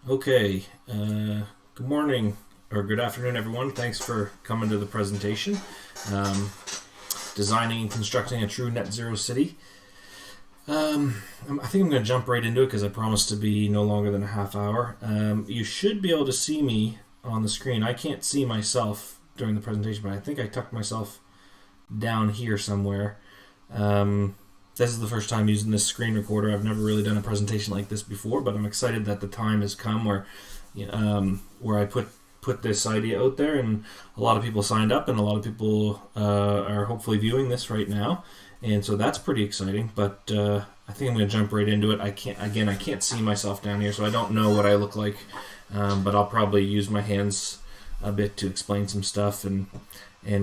Okay, good morning or good afternoon, everyone. Thanks for coming to the presentation. Um, Designing and constructing a true net zero city. I think I'm going to jump right into it because I promised to be no longer than a half hour. You should be able to see me on the screen. I can't see myself during the presentation, but I think I tucked myself down here somewhere. This is the first time using this screen recorder. I've never really done a presentation like this before, but I'm excited that the time has come where I put this idea out there, and a lot of people signed up, and a lot of people are hopefully viewing this right now, and so that's pretty exciting. But I think I'm going to jump right into it. I can't see myself down here, so I don't know what I look like, but I'll probably use my hands a bit to explain some stuff, and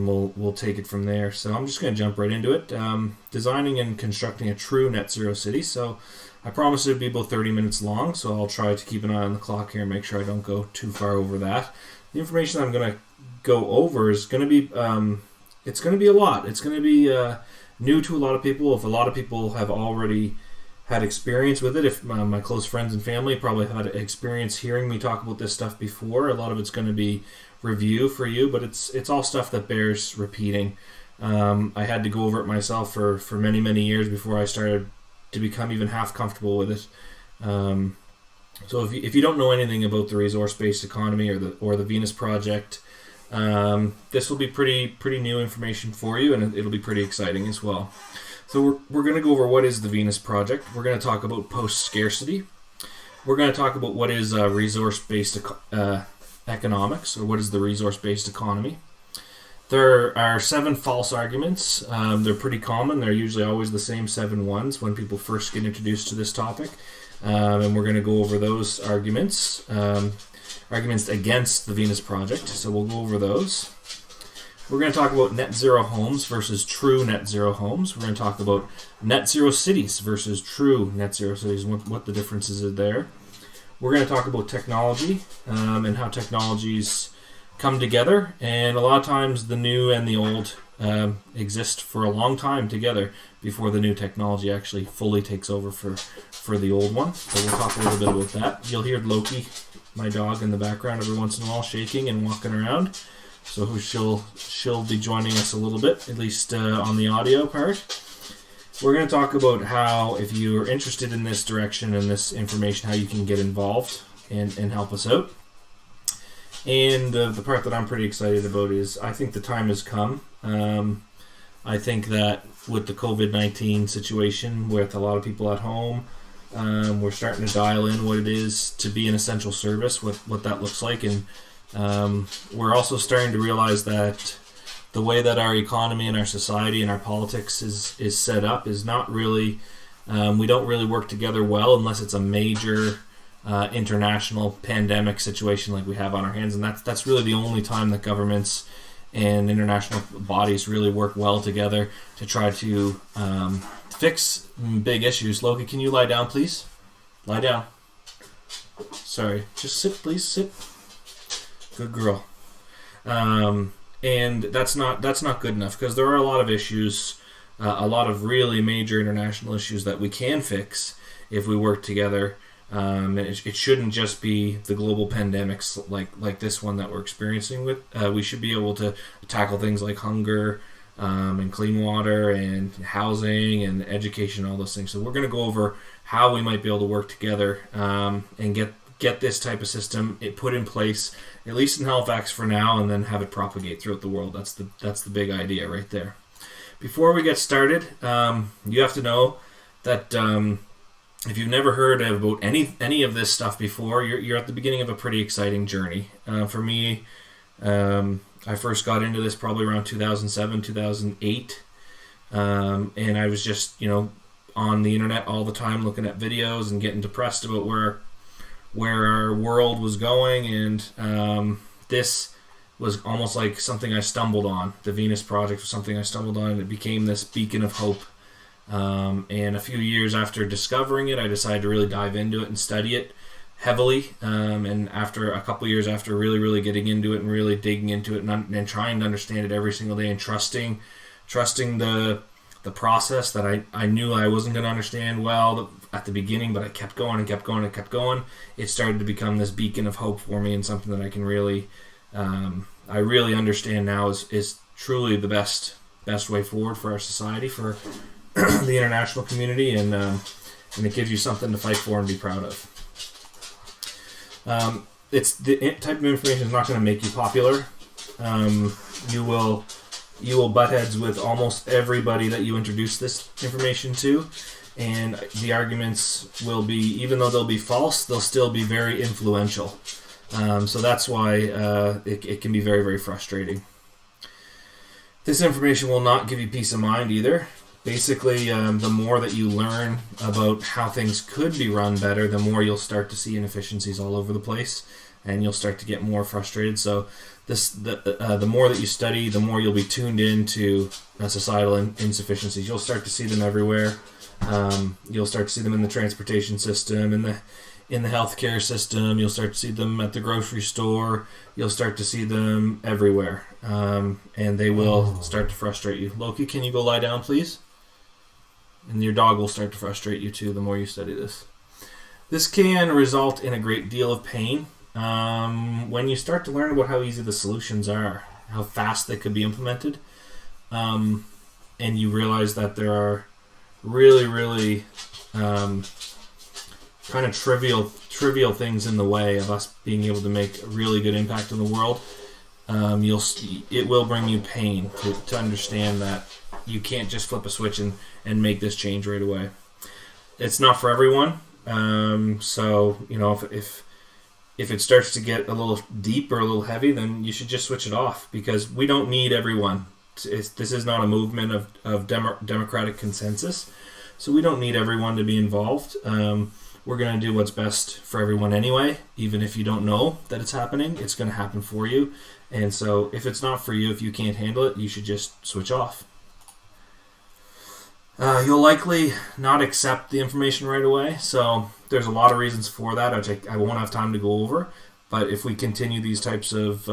we'll take it from there. So I'm just going to jump right into it. Designing and constructing a true net zero city. So I promised it would be about 30 minutes long, so I'll try to keep an eye on the clock here and make sure I don't go too far over that. The information I'm going to go over is going to be it's going to be a lot. It's going to be new to a lot of people. If a lot of people have already had experience with it, if my close friends and family probably had experience hearing me talk about this stuff before, a lot of it's going to be review for you, but it's all stuff that bears repeating. I had to go over it myself for many years before I started to become even half comfortable with it. So if you don't know anything about the resource-based economy or the Venus Project, this will be pretty new information for you, and it'll be pretty exciting as well. So we're going to go over what is the Venus Project. We're going to talk about post-scarcity. We're going to talk about what is resource-based economics, or what is the resource-based economy. There are 7 false arguments. They're pretty common. They're usually always the same 7 ones when people first get introduced to this topic. And we're going to go over those arguments. Arguments against the Venus Project. So we'll go over those. We're going to talk about net zero homes versus true net zero homes. We're going to talk about net zero cities versus true net zero cities, and what the differences are there. We're going to talk about technology and how technologies come together. And a lot of times the new and the old exist for a long time together before the new technology actually fully takes over for the old one. So we'll talk a little bit about that. You'll hear Loki, my dog, in the background every once in a while shaking and walking around. So she'll be joining us a little bit, at least on the audio part. We're going to talk about how, if you're interested in this direction and this information, how you can get involved and help us out. And the part that I'm pretty excited about is I think the time has come. I think that with the COVID-19 situation, with a lot of people at home, we're starting to dial in what it is to be an essential service, what that looks like. And we're also starting to realize that the way that our economy and our society and our politics is set up is not really, we don't really work together well unless it's a major international pandemic situation like we have on our hands. And that's really the only time that governments and international bodies really work well together to try to fix big issues. Loki, can you lie down, please? Lie down. Sorry. Just sit, please. Sit. Good girl. And that's not good enough, because there are a lot of issues, a lot of really major international issues that we can fix if we work together. And it shouldn't just be the global pandemics like this one that we're experiencing with. We should be able to tackle things like hunger and clean water and housing and education, all those things. So we're going to go over how we might be able to work together and get this type of system put in place, at least in Halifax for now, and then have it propagate throughout the world. That's the big idea right there. Before we get started, you have to know that if you've never heard about any of this stuff before, you're at the beginning of a pretty exciting journey. For me, I first got into this probably around 2007, 2008, and I was just on the internet all the time looking at videos and getting depressed about where our world was going, and this was almost like something I stumbled on. The Venus Project was something I stumbled on, and it became this beacon of hope. And a few years after discovering it, I decided to really dive into it and study it heavily. And after a couple years after really getting into it and really digging into it and trying to understand it every single day and trusting the process that I knew I wasn't going to understand well at the beginning, but I kept going and kept going and kept going. It started to become this beacon of hope for me, and something that I can really, I really understand now is truly the best way forward for our society, for the international community, and it gives you something to fight for and be proud of. It's the type of information is not going to make you popular. You will butt heads with almost everybody that you introduce this information to, and the arguments will be, even though they'll be false, they'll still be very influential. So that's why it can be very, very frustrating. This information will not give you peace of mind either. Basically, the more that you learn about how things could be run better, the more you'll start to see inefficiencies all over the place, and you'll start to get more frustrated. So the more that you study, the more you'll be tuned into societal insufficiencies. You'll start to see them everywhere. You'll start to see them in the transportation system, in the healthcare system. You'll start to see them at the grocery store. You'll start to see them everywhere, and they will start to frustrate you. Loki, can you go lie down, please? And your dog will start to frustrate you too the more you study this. This can result in a great deal of pain when you start to learn about how easy the solutions are, how fast they could be implemented, and you realize that there are really, really kind of trivial things in the way of us being able to make a really good impact in the world. It will bring you pain to understand that you can't just flip a switch and make this change right away. It's not for everyone. So if it starts to get a little deep or a little heavy, then you should just switch it off, because we don't need everyone. This is not a movement of democratic consensus, so we don't need everyone to be involved. We're going to do what's best for everyone anyway. Even if you don't know that it's happening, it's going to happen for you. And so if it's not for you, if you can't handle it, you should just switch off. You'll likely not accept the information right away. So there's a lot of reasons for that, which I won't have time to go over. But if we continue these types of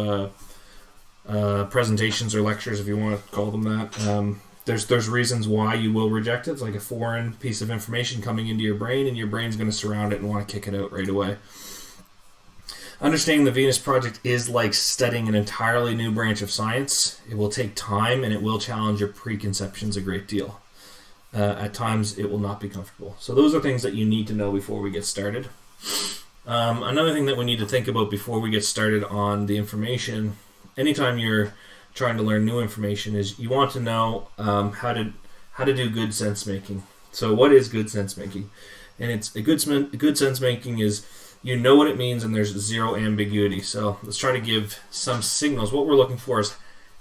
presentations or lectures, if you want to call them that, there's reasons why you will reject it. It's like a foreign piece of information coming into your brain, and your brain's going to surround it and want to kick it out right away. Understanding the Venus Project is like studying an entirely new branch of science. It will take time, and it will challenge your preconceptions a great deal. At times, it will not be comfortable. So those are things that you need to know before we get started. Another thing that we need to think about before we get started on the information, anytime you're trying to learn new information, is you want to know how to do good sense making. So what is good sense making? And it's a good sense making is you know what it means and there's zero ambiguity. So let's try to give some signals. What we're looking for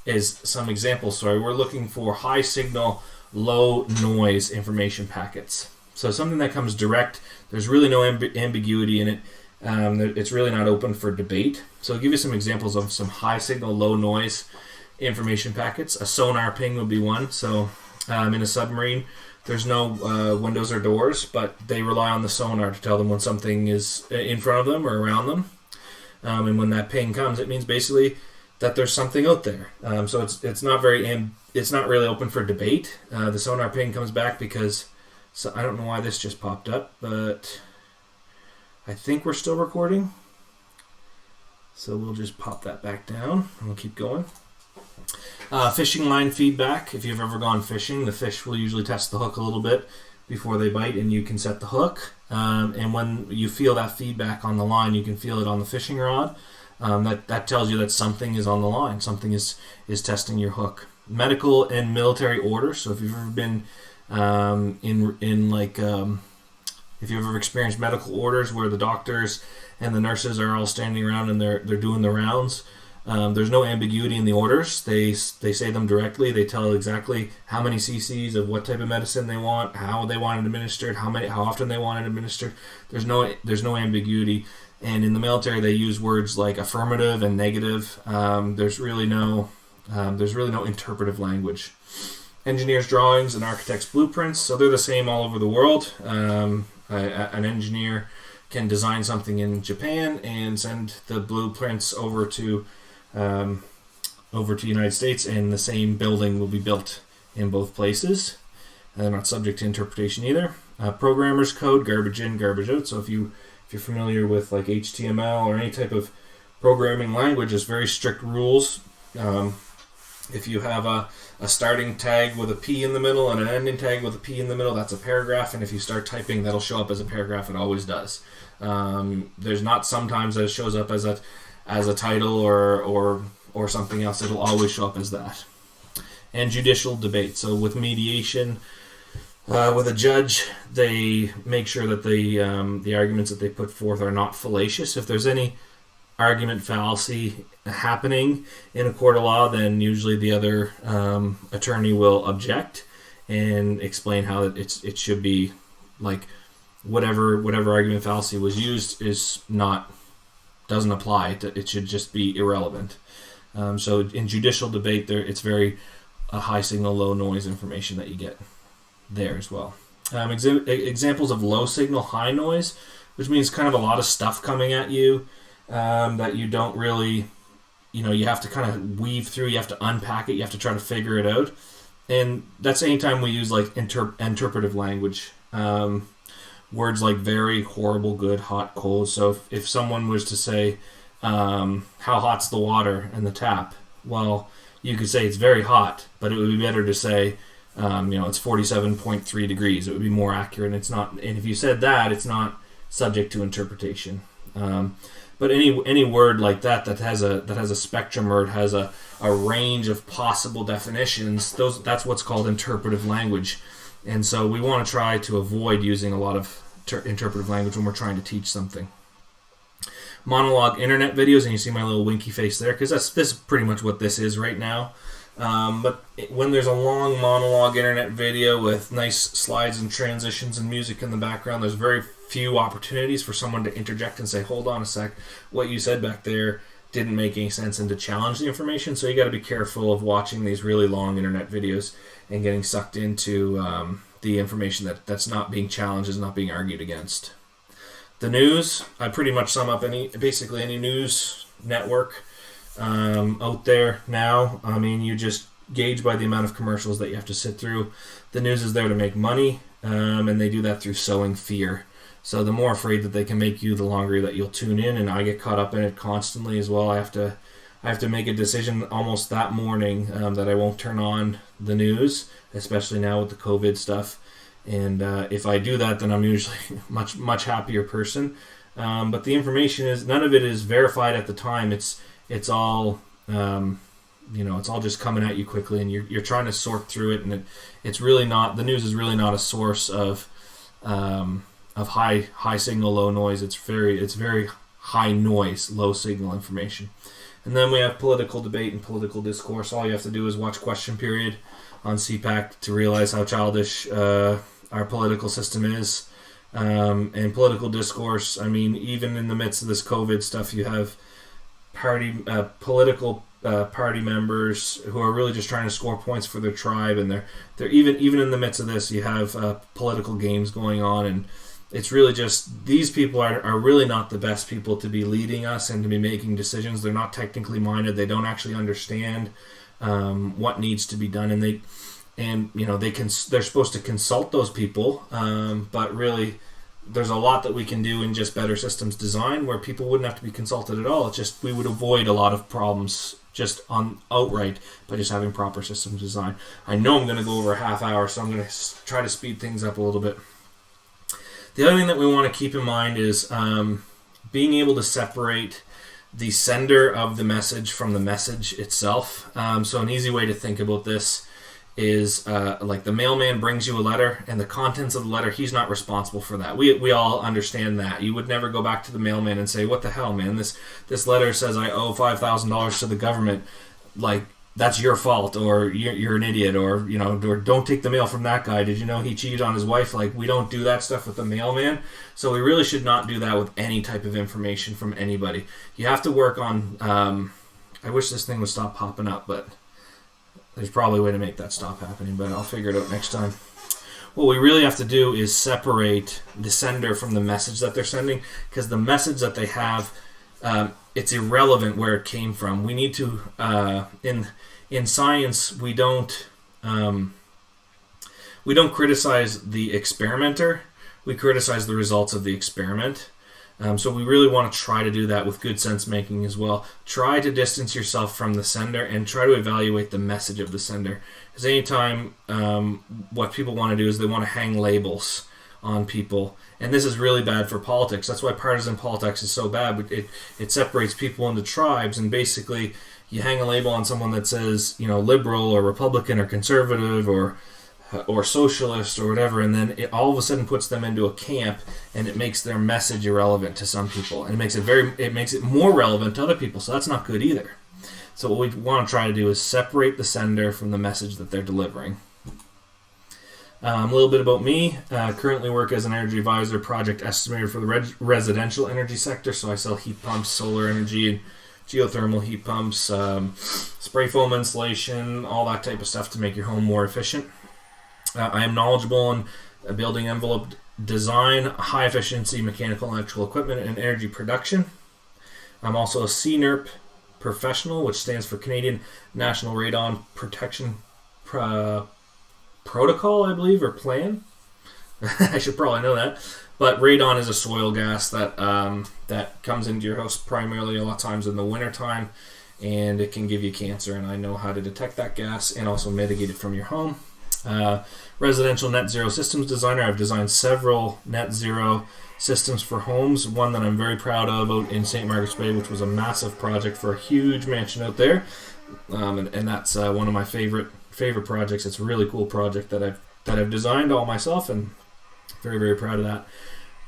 is some examples. So we're looking for high signal, low noise information packets. So something that comes direct, there's really no ambiguity in it. It's really not open for debate. So I'll give you some examples of some high signal, low noise information packets. A sonar ping would be one. So in a submarine, there's no windows or doors, but they rely on the sonar to tell them when something is in front of them or around them. And when that ping comes, it means basically that there's something out there. So it's not really open for debate. The sonar ping comes back because, so I don't know why this just popped up, but I think we're still recording. So we'll just pop that back down and we'll keep going. Fishing line feedback. If you've ever gone fishing, the fish will usually test the hook a little bit before they bite, and you can set the hook. And when you feel that feedback on the line, you can feel it on the fishing rod. That tells you that something is on the line. Something is testing your hook. Medical and military orders. So if you've ever been if you've ever experienced medical orders where the doctors and the nurses are all standing around and they're doing the rounds, there's no ambiguity in the orders. They say them directly. They tell exactly how many cc's of what type of medicine they want, how they want it administered, how often they want it administered. There's no ambiguity. And in the military, they use words like affirmative and negative. There's really no interpretive language. Engineers' drawings and architects' blueprints. So they're the same all over the world. An engineer can design something in Japan and send the blueprints over to United States, and the same building will be built in both places. And they're not subject to interpretation either. programmer's code, garbage in, garbage out. So if you're familiar with like HTML or any type of programming language, there's very strict rules. If you have a starting tag with a P in the middle and an ending tag with a P in the middle, that's a paragraph. And if you start typing, that'll show up as a paragraph. It always does. There's not sometimes that it shows up as a title or something else. It'll always show up as that. And judicial debate. So with mediation, with a judge, they make sure that the arguments that they put forth are not fallacious. If there's any argument fallacy happening in a court of law, then usually the other attorney will object and explain how it should be, like whatever argument fallacy was used doesn't apply. It should just be irrelevant. So in judicial debate, it's very high signal, low noise information that you get there as well. Examples of low signal, high noise, which means kind of a lot of stuff coming at you that you don't really, you have to kind of weave through, you have to unpack it, you have to try to figure it out. And that's anytime we use like interpretive language. Words like very, horrible, good, hot, cold. So if someone was to say, how hot's the water in the tap? Well, you could say it's very hot, but it would be better to say, it's 47.3 degrees. It would be more accurate. And it's not. And if you said that, it's not subject to interpretation. But any word like that has a spectrum, or it has a range of possible definitions, that's what's called interpretive language. And so we want to try to avoid using a lot of interpretive language when we're trying to teach something. Monologue internet videos, and you see my little winky face there, because this is pretty much what this is right now. But when there's a long monologue internet video with nice slides and transitions and music in the background, there's very few opportunities for someone to interject and say, hold on a sec, what you said back there didn't make any sense, and to challenge the information. So you got to be careful of watching these really long internet videos and getting sucked into the information that's not being challenged, is not being argued against. The news, I pretty much sum up basically any news network out there now. I mean, you just gauge by the amount of commercials that you have to sit through. The news is there to make money, and they do that through sowing fear. So the more afraid that they can make you, the longer that you'll tune in, and I get caught up in it constantly as well. I have to make a decision almost that morning that I won't turn on the news, especially now with the COVID stuff. And if I do that, then I'm usually much happier person. But the information none of it is verified at the time. It's all it's all just coming at you quickly, and you're trying to sort through it, and it's really not. The news is really not a source of high signal, low noise. It's very high noise, low signal information. And then we have political debate and political discourse. All you have to do is watch Question Period on CPAC to realize how childish our political system is. And political discourse, I mean, even in the midst of this COVID stuff, you have political party members who are really just trying to score points for their tribe, and they're even in the midst of this, you have political games going on, and it's really just, these people are really not the best people to be leading us and to be making decisions. They're not technically minded. They don't actually understand what needs to be done, and they're supposed to consult those people, but really there's a lot that we can do in just better systems design where people wouldn't have to be consulted at all. It's just, we would avoid a lot of problems just outright by just having proper systems design. I know I'm going to go over a half hour, so I'm going to try to speed things up a little bit. The other thing that we want to keep in mind is being able to separate the sender of the message from the message itself. So an easy way to think about this is like the mailman brings you a letter, and the contents of the letter, he's not responsible for that. We all understand that. You would never go back to the mailman and say, what the hell, man, this letter says I owe $5,000 to the government. Like, that's your fault, or you're an idiot, or don't take the mail from that guy. Did you know he cheated on his wife? Like, we don't do that stuff with the mailman. So we really should not do that with any type of information from anybody. You have to work on I wish this thing would stop popping up, but there's probably a way to make that stop happening, but I'll figure it out next time. What we really have to do is separate the sender from the message that they're sending, because the message that they have, it's irrelevant where it came from. We need to, in science, we don't we don't criticize the experimenter. We criticize the results of the experiment. So we really want to try to do that with good sense making as well. Try to distance yourself from the sender and try to evaluate the message of the sender. Because anytime what people want to do is they want to hang labels on people. And this is really bad for politics. That's why partisan politics is so bad. It separates people into tribes, and basically you hang a label on someone that says, liberal or Republican or conservative or socialist or whatever, and then it all of a sudden puts them into a camp, and it makes their message irrelevant to some people, and it makes it more relevant to other people. So that's not good either. So what we want to try to do is separate the sender from the message that they're delivering. A little bit about me. Currently work as an energy advisor, project estimator for the residential energy sector. So I sell heat pumps, solar energy, and geothermal heat pumps, spray foam insulation, all that type of stuff to make your home more efficient. I am knowledgeable in building envelope design, high efficiency mechanical and electrical equipment, and energy production. I'm also a CNERP professional, which stands for Canadian National Radon Protection Protocol, I believe, or plan. I should probably know that. But radon is a soil gas that comes into your house primarily a lot of times in the wintertime, and it can give you cancer, and I know how to detect that gas and also mitigate it from your home. Residential net zero systems designer. I've designed several net zero systems for homes. One that I'm very proud of out in St. Margaret's Bay, which was a massive project for a huge mansion out there, and that's one of my favorite projects. It's a really cool project that I've designed all myself, and very, very proud of that.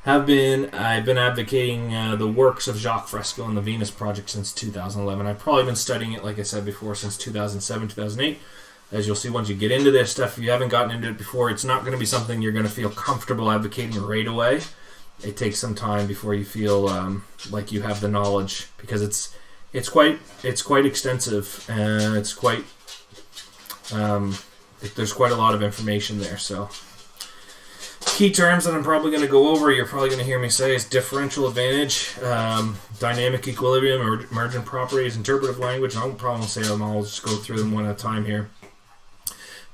I've been advocating the works of Jacques Fresco and the Venus Project since 2011. I've probably been studying it, like I said before, since 2007, 2008. As you'll see, once you get into this stuff, if you haven't gotten into it before, it's not going to be something you're going to feel comfortable advocating right away. It takes some time before you feel like you have the knowledge, because it's quite extensive, and it's quite there's quite a lot of information there. So key terms that I'm probably going to go over, you're probably going to hear me say, is differential advantage, dynamic equilibrium, emergent properties, interpretive language. I won't probably say them all. I'll just go through them one at a time here.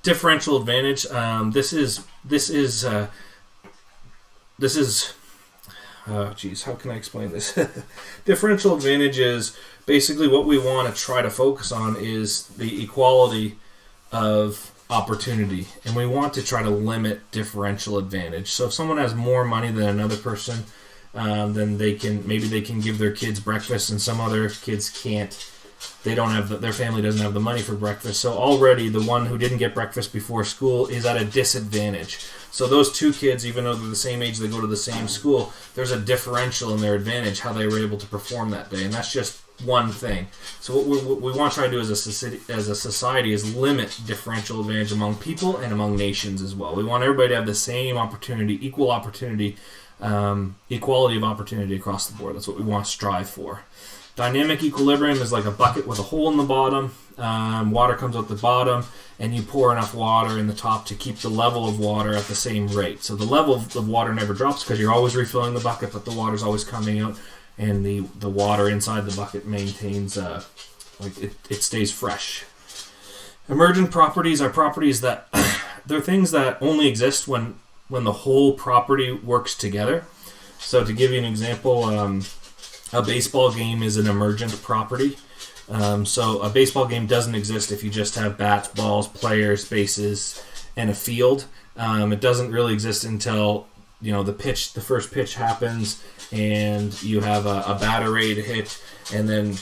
Differential advantage. This is. Oh, geez, how can I explain this? Differential advantage is basically what we want to try to focus on is the equality of opportunity, and we want to try to limit differential advantage. So if someone has more money than another person, then they can give their kids breakfast, and some other kids can't. They don't have their family doesn't have the money for breakfast. So already the one who didn't get breakfast before school is at a disadvantage. So those two kids, even though they're the same age, they go to the same school, there's a differential in their advantage, how they were able to perform that day. And that's just one thing. So what we want to try to do as a society is limit differential advantage among people and among nations as well. We want everybody to have the same opportunity, equal opportunity, equality of opportunity across the board. That's what we want to strive for. Dynamic equilibrium is like a bucket with a hole in the bottom. Water comes out the bottom, and you pour enough water in the top to keep the level of water at the same rate. So the level of the water never drops because you're always refilling the bucket, but the water's always coming out, and the water inside the bucket maintains, it stays fresh. Emergent properties are properties that they're things that only exist when the whole property works together. So to give you an example, a baseball game is an emergent property. So a baseball game doesn't exist if you just have bats, balls, players, bases, and a field. It doesn't really exist until the first pitch happens, and you have a batter ready to hit, and then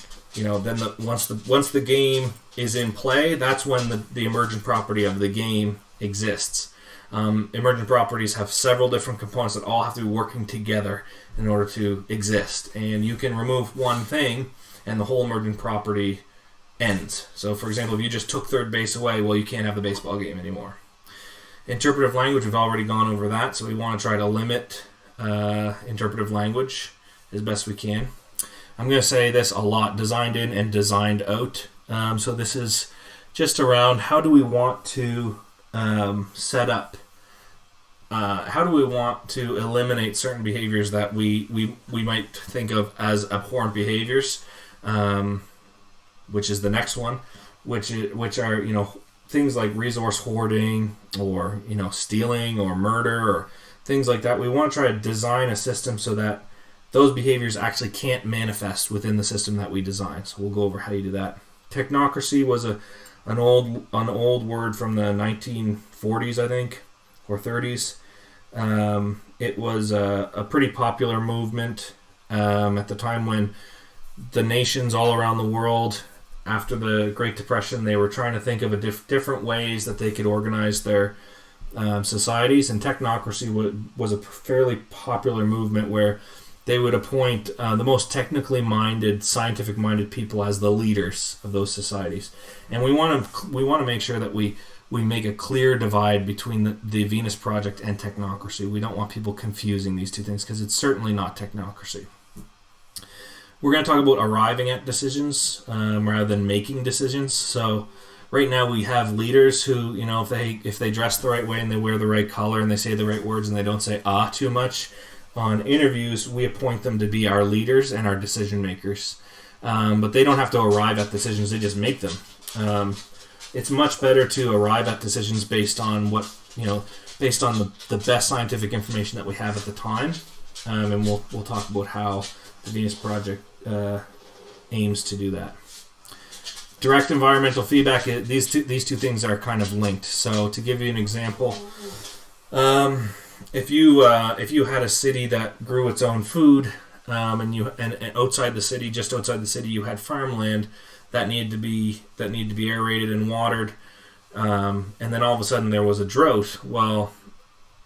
once the game is in play, that's when the emergent property of the game exists. Emergent properties have several different components that all have to be working together in order to exist. And you can remove one thing and the whole emergent property ends. So for example, if you just took third base away, well, you can't have the baseball game anymore. Interpretive language, we've already gone over that, so we want to try to limit interpretive language as best we can. I'm going to say this a lot, designed in and designed out. So this is just around how do we want to set up, how do we want to eliminate certain behaviors that we might think of as abhorrent behaviors, which is the next one, which are things like resource hoarding or stealing or murder or things like that. We want to try to design a system so that those behaviors actually can't manifest within the system that we design. So we'll go over how you do that. Technocracy was an old word from the 1940s, I think, or 30s. It was a pretty popular movement at the time when the nations all around the world, after the Great Depression, they were trying to think of different ways that they could organize their societies, and technocracy was a fairly popular movement where they would appoint the most technically minded, scientific minded people as the leaders of those societies. And we want to make sure that we make a clear divide between the Venus Project and technocracy. We don't want people confusing these two things because it's certainly not technocracy. We're going to talk about arriving at decisions rather than making decisions. So right now we have leaders who, if they dress the right way and they wear the right color and they say the right words and they don't say too much on interviews, we appoint them to be our leaders and our decision makers. But they don't have to arrive at decisions, they just make them. It's much better to arrive at decisions based on based on the best scientific information that we have at the time. And we'll talk about how the Venus Project aims to do that. Direct environmental feedback. These two things are kind of linked. So to give you an example, if you had a city that grew its own food, and outside the city, just outside the city, you had farmland that needed to be aerated and watered, and then all of a sudden there was a drought. Well,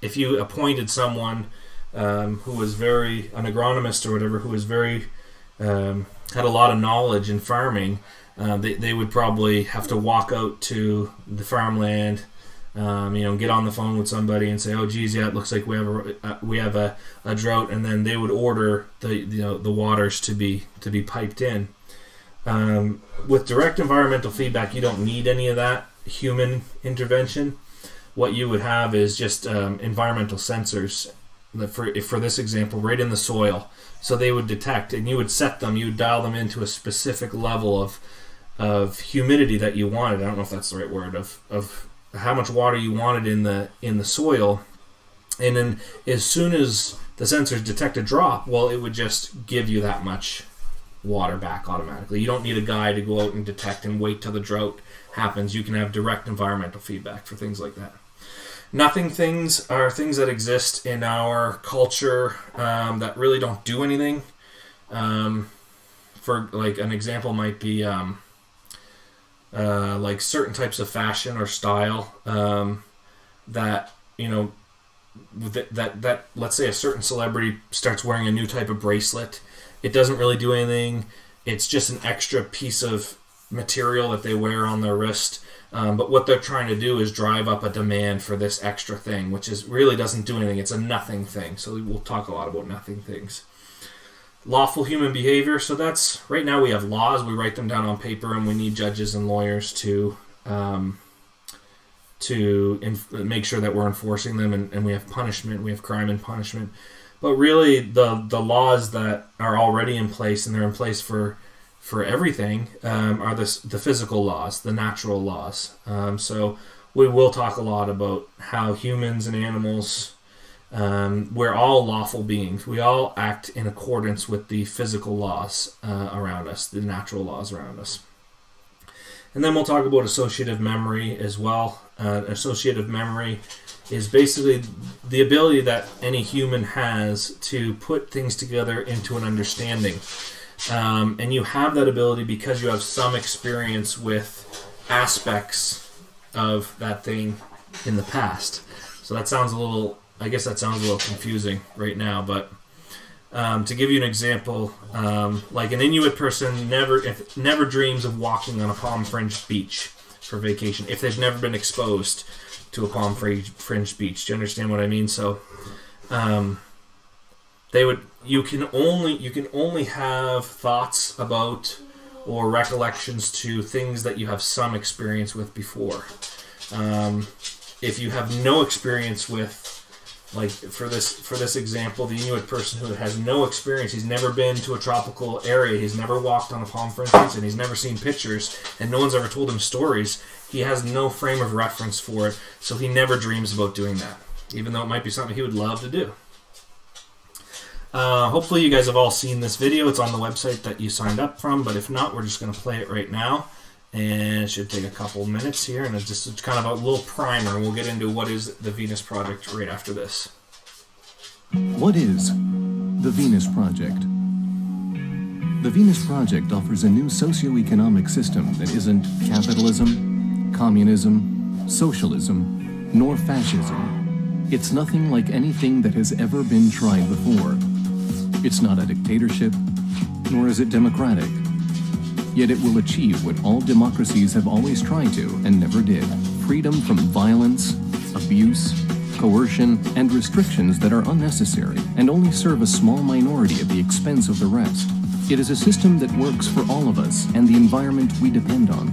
if you appointed someone who was an agronomist or whatever, who was had a lot of knowledge in farming, they would probably have to walk out to the farmland, get on the phone with somebody and say, "Oh, geez, yeah, it looks like we have a drought," and then they would order the waters to be piped in. With direct environmental feedback, you don't need any of that human intervention. What you would have is just environmental sensors. For this example, right in the soil, so they would detect, and you would set them. You would dial them into a specific level of humidity that you wanted. I don't know if that's the right word, of how much water you wanted in the soil, and then as soon as the sensors detect a drop, well, it would just give you that much water back automatically. You don't need a guy to go out and detect and wait till the drought happens. You can have direct environmental feedback for things like that. Nothing things are things that exist in our culture that really don't do anything. For like an example might be like certain types of fashion or style that that let's say a certain celebrity starts wearing a new type of bracelet. It doesn't really do anything. It's just an extra piece of material that they wear on their wrist. But what they're trying to do is drive up a demand for this extra thing, which really doesn't do anything. It's a nothing thing. So we'll talk a lot about nothing things. Lawful human behavior. So that's, right now we have laws. We write them down on paper, and we need judges and lawyers to make sure that we're enforcing them, and we have punishment. We have crime and punishment. But really, the laws that are already in place, and they're in place for everything, are the physical laws, the natural laws. So we will talk a lot about how humans and animals, we're all lawful beings. We all act in accordance with the physical laws around us, the natural laws around us. And then we'll talk about associative memory as well. Associative memory is basically the ability that any human has to put things together into an understanding. And you have that ability because you have some experience with aspects of that thing in the past. So that sounds a little confusing right now, but to give you an example, like an Inuit person never dreams of walking on a palm-fringed beach for vacation if they've never been exposed to a palm-fringed beach. Do you understand what I mean? So you can only have thoughts about or recollections to things that you have some experience with before. If you have no experience with Like for this example, the Inuit person who has no experience, he's never been to a tropical area, he's never walked on a palm, for instance, and he's never seen pictures, and no one's ever told him stories. He has no frame of reference for it, so he never dreams about doing that, even though it might be something he would love to do. Hopefully you guys have all seen this video. It's on the website that you signed up from, but if not, we're just going to play it right now. And it should take a couple minutes here, and it's just kind of a little primer. We'll get into what is the Venus Project right after this. What is the Venus Project? The Venus Project offers a new socio-economic system that isn't capitalism, communism, socialism, nor fascism. It's nothing like anything that has ever been tried before. It's not a dictatorship, nor is it democratic. Yet it will achieve what all democracies have always tried to and never did: freedom from violence, abuse, coercion, and restrictions that are unnecessary and only serve a small minority at the expense of the rest. It is a system that works for all of us and the environment we depend on.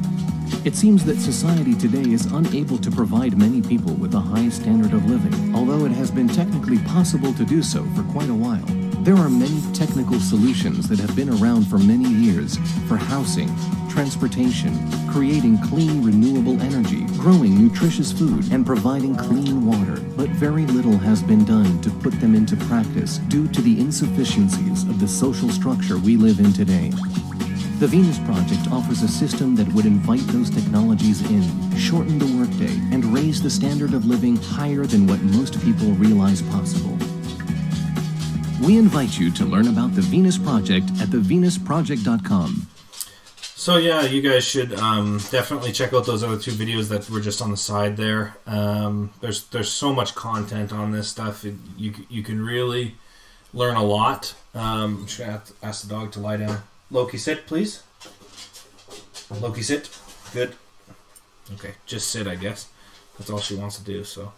It seems that society today is unable to provide many people with a high standard of living, although it has been technically possible to do so for quite a while. There are many technical solutions that have been around for many years for housing, transportation, creating clean renewable energy, growing nutritious food, and providing clean water, but very little has been done to put them into practice due to the insufficiencies of the social structure we live in today. The Venus Project offers a system that would invite those technologies in, shorten the workday, and raise the standard of living higher than what most people realize possible. We invite you to learn about the Venus Project at thevenusproject.com. So yeah, you guys should definitely check out those other two videos that were just on the side there. There's so much content on this stuff. You can really learn a lot. I'm just gonna have to ask the dog to lie down. Loki, sit, please. Loki, sit. Good. Okay, just sit, I guess. That's all she wants to do. So.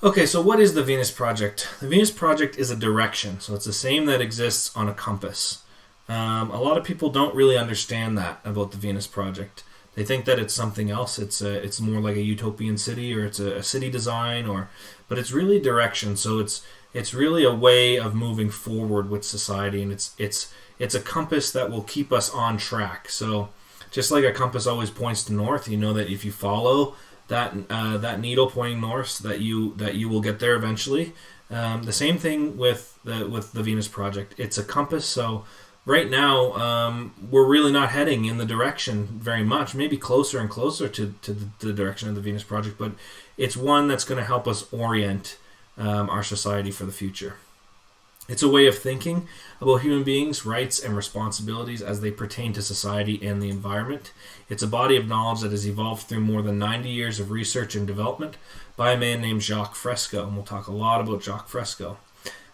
Okay, so what is the Venus Project? The Venus Project is a direction, so it's the same that exists on a compass. A lot of people don't really understand that about the Venus Project. They think that it's something else. It's more like a utopian city, or it's a city design, but it's really direction. So it's really a way of moving forward with society, and it's a compass that will keep us on track. So just like a compass always points to north, you know that if you follow that needle pointing north, that you will get there eventually. The same thing with the Venus Project. It's a compass. So right now we're really not heading in the direction very much. Maybe closer and closer to the direction of the Venus Project, but it's one that's going to help us orient our society for the future. It's a way of thinking about human beings' rights and responsibilities as they pertain to society and the environment. It's a body of knowledge that has evolved through more than 90 years of research and development by a man named Jacques Fresco, and we'll talk a lot about Jacques Fresco.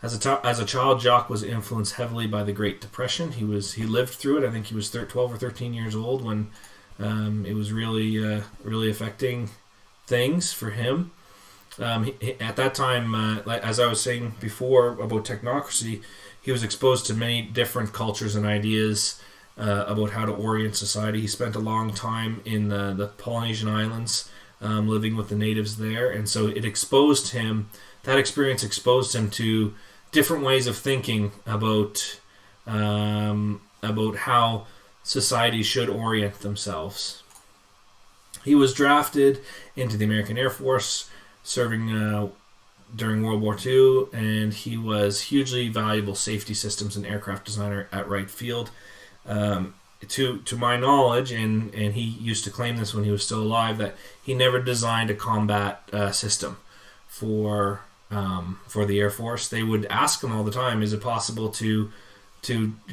As a child, Jacques was influenced heavily by the Great Depression. He lived through it. I think he was 12 or 13 years old when it was really affecting things for him. At that time, as I was saying before about technocracy, he was exposed to many different cultures and ideas about how to orient society. He spent a long time in the Polynesian Islands, living with the natives there, and so it exposed him. That experience exposed him to different ways of thinking about how society should orient themselves. He was drafted into the American Air Force, serving during World War II, and he was hugely valuable safety systems and aircraft designer at Wright Field. To my knowledge, and he used to claim this when he was still alive, that he never designed a combat system for the Air Force. They would ask him all the time, is it possible to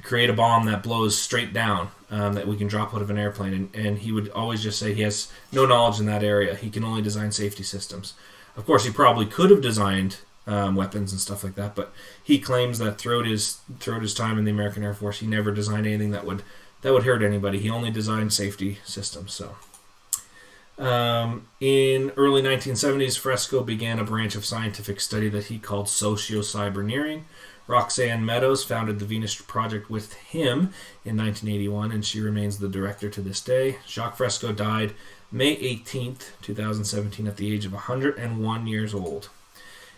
create a bomb that blows straight down, that we can drop out of an airplane? And he would always just say he has no knowledge in that area. He can only design safety systems. Of course, he probably could have designed weapons and stuff like that, but he claims that throughout his time in the American Air Force, he never designed anything that would hurt anybody. He only designed safety systems. So, in early 1970s, Fresco began a branch of scientific study that he called socio-cyberneering. Roxanne Meadows founded the Venus Project with him in 1981, and she remains the director to this day. Jacques Fresco died May 18th, 2017, at the age of 101 years old.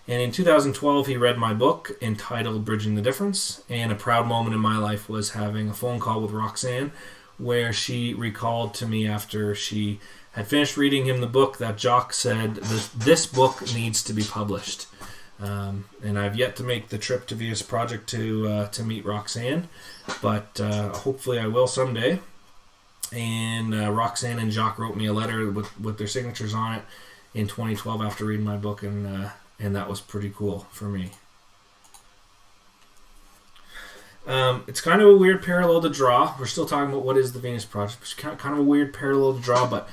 And in 2012, he read my book entitled Bridging the Difference. And a proud moment in my life was having a phone call with Roxanne where she recalled to me after she had finished reading him the book that Jock said, this book needs to be published. And I've yet to make the trip to Venus Project to meet Roxanne, but hopefully I will someday. And Roxanne and Jock wrote me a letter with their signatures on it in 2012 after reading my book, and that was pretty cool for me. It's kind of a weird parallel to draw. We're still talking about what is the Venus Project. It's kind of a weird parallel to draw, but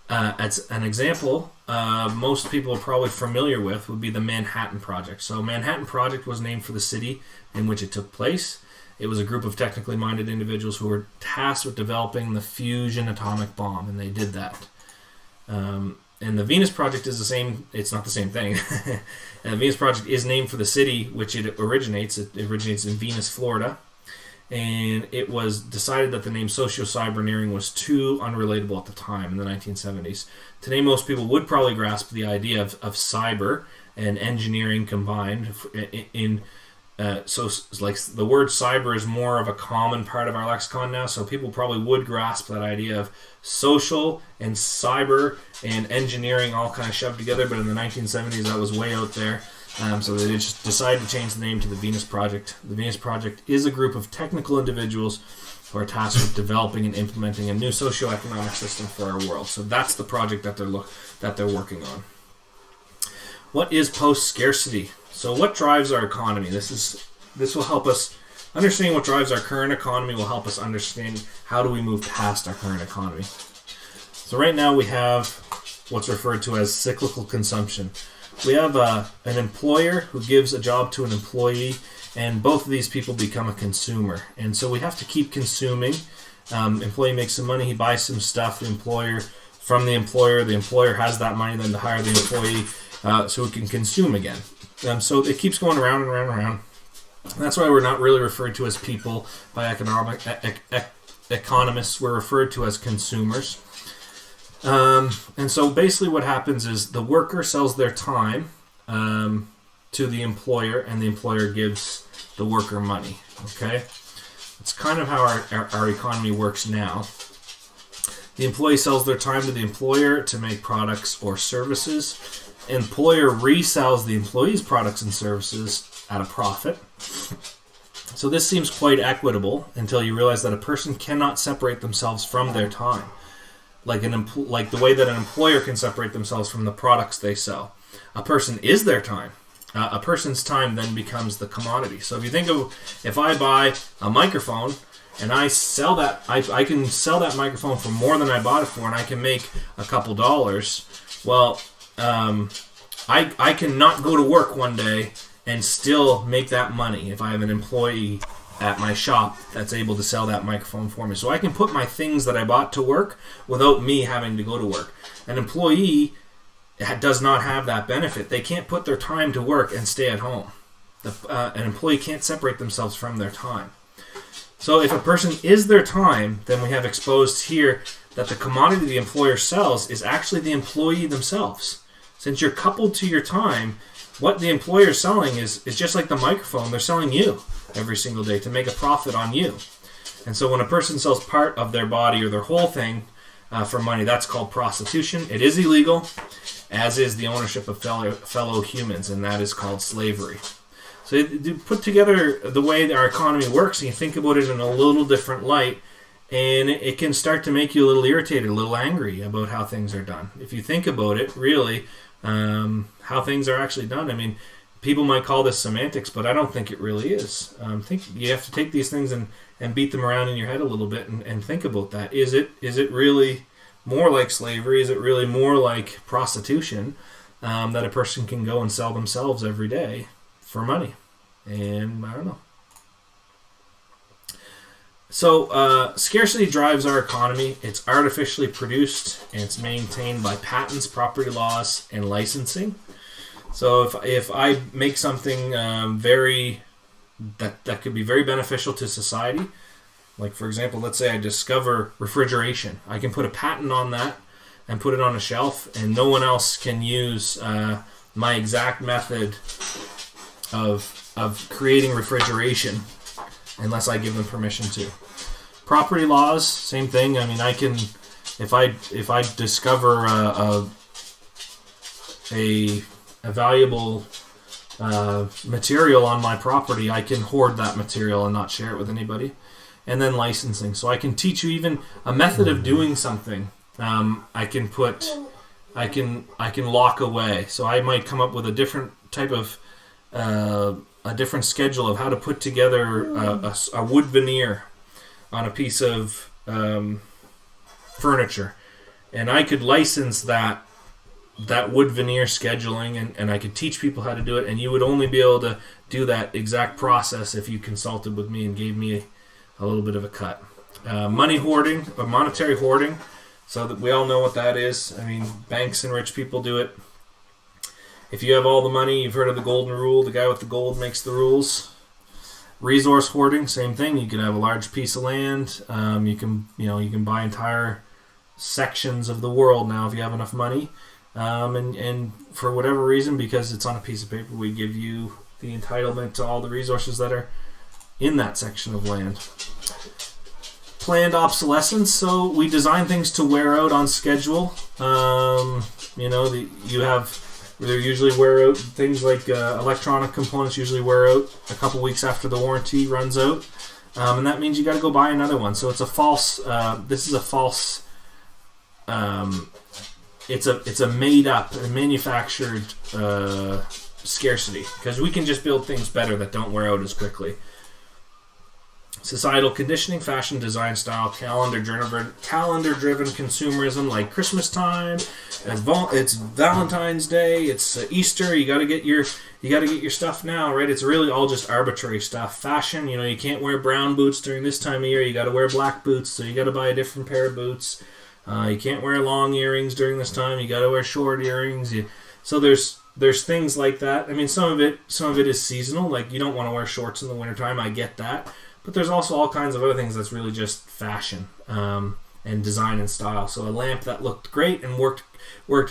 as an example, most people are probably familiar with would be the Manhattan Project. So Manhattan Project was named for the city in which it took place. It was a group of technically minded individuals who were tasked with developing the fusion atomic bomb, and they did that. And the Venus Project is the same. It's not the same thing. And the Venus Project is named for the city which it originates. It originates in Venus, Florida. And it was decided that the name socio-cyberneering was too unrelatable at the time in the 1970s. Today, most people would probably grasp the idea of cyber and engineering combined. So, like, the word cyber is more of a common part of our lexicon now, so people probably would grasp that idea of social and cyber and engineering all kind of shoved together, but in the 1970s that was way out there. So they just decided to change the name to the Venus Project. The Venus Project is a group of technical individuals who are tasked with developing and implementing a new socioeconomic system for our world. So that's the project that they're working on. What is post-scarcity? So what drives our economy? This will help us understand what drives our current economy. Will help us understand how do we move past our current economy. So right now we have what's referred to as cyclical consumption. We have an employer who gives a job to an employee, and both of these people become a consumer. And so we have to keep consuming. Employee makes some money, he buys some stuff. The employer has that money then to hire the employee so he can consume again. So it keeps going around and around and around. And that's why we're not really referred to as people by economists. We're referred to as consumers. And so basically what happens is the worker sells their time to the employer, and the employer gives the worker money. Okay? It's kind of how our economy works now. The employee sells their time to the employer to make products or services. Employer resells the employee's products and services at a profit. So this seems quite equitable until you realize that a person cannot separate themselves from their time. Like the way that an employer can separate themselves from the products they sell. A person is their time. A person's time then becomes the commodity. So if you think of, if I buy a microphone and I sell that, I can sell that microphone for more than I bought it for, and I can make a couple dollars. Well, I cannot go to work one day and still make that money if I have an employee at my shop that's able to sell that microphone for me. So I can put my things that I bought to work without me having to go to work. An employee does not have that benefit. They can't put their time to work and stay at home. An employee can't separate themselves from their time. So if a person is their time, then we have exposed here that the commodity the employer sells is actually the employee themselves. Since you're coupled to your time, what the employer is selling is just like the microphone. They're selling you every single day to make a profit on you. And so when a person sells part of their body or their whole thing for money, that's called prostitution. It is illegal, as is the ownership of fellow humans, and that is called slavery. So you put together the way our economy works, and you think about it in a little different light, and it can start to make you a little irritated, a little angry about how things are done. If you think about it, really, how things are actually done. I mean, people might call this semantics, but I don't think it really is. Think you have to take these things and beat them around in your head a little bit and think about that. Is it really more like slavery? Is it really more like prostitution that a person can go and sell themselves every day for money? And I don't know. So scarcity drives our economy. It's artificially produced, and it's maintained by patents, property laws, and licensing. So if I make something that could be very beneficial to society, like for example, let's say I discover refrigeration, I can put a patent on that and put it on a shelf, and no one else can use my exact method of creating refrigeration unless I give them permission to. Property laws, same thing. I mean, I can, if I discover a valuable material on my property, I can hoard that material and not share it with anybody. And then licensing, so I can teach you even a method of doing something. I can lock away. So I might come up with a different type of a different schedule of how to put together a wood veneer on a piece of furniture, and I could license that wood veneer scheduling, and I could teach people how to do it, and you would only be able to do that exact process if you consulted with me and gave me a little bit of a cut. Money hoarding, or monetary hoarding, so that we all know what that is. I mean, banks and rich people do it. If you have all the money, you've heard of the golden rule, the guy with the gold makes the rules. Resource hoarding, same thing. You can have a large piece of land. You can buy entire sections of the world now if you have enough money. And for whatever reason, because it's on a piece of paper, we give you the entitlement to all the resources that are in that section of land. Planned obsolescence, so we design things to wear out on schedule. They usually wear out, things like electronic components usually wear out a couple weeks after the warranty runs out, and that means you got to go buy another one. So it's a false. This is a false. It's a made up, a manufactured scarcity, because we can just build things better that don't wear out as quickly. Societal conditioning, fashion, design, style, calendar-driven consumerism, like Christmas time. It's Valentine's Day. It's Easter. You got to get your stuff now, right? It's really all just arbitrary stuff. Fashion, you can't wear brown boots during this time of year. You got to wear black boots, so you got to buy a different pair of boots. You can't wear long earrings during this time. You got to wear short earrings. So there's things like that. I mean, some of it is seasonal. Like, you don't want to wear shorts in the wintertime. I get that. But there's also all kinds of other things that's really just fashion and design and style. So a lamp that looked great and worked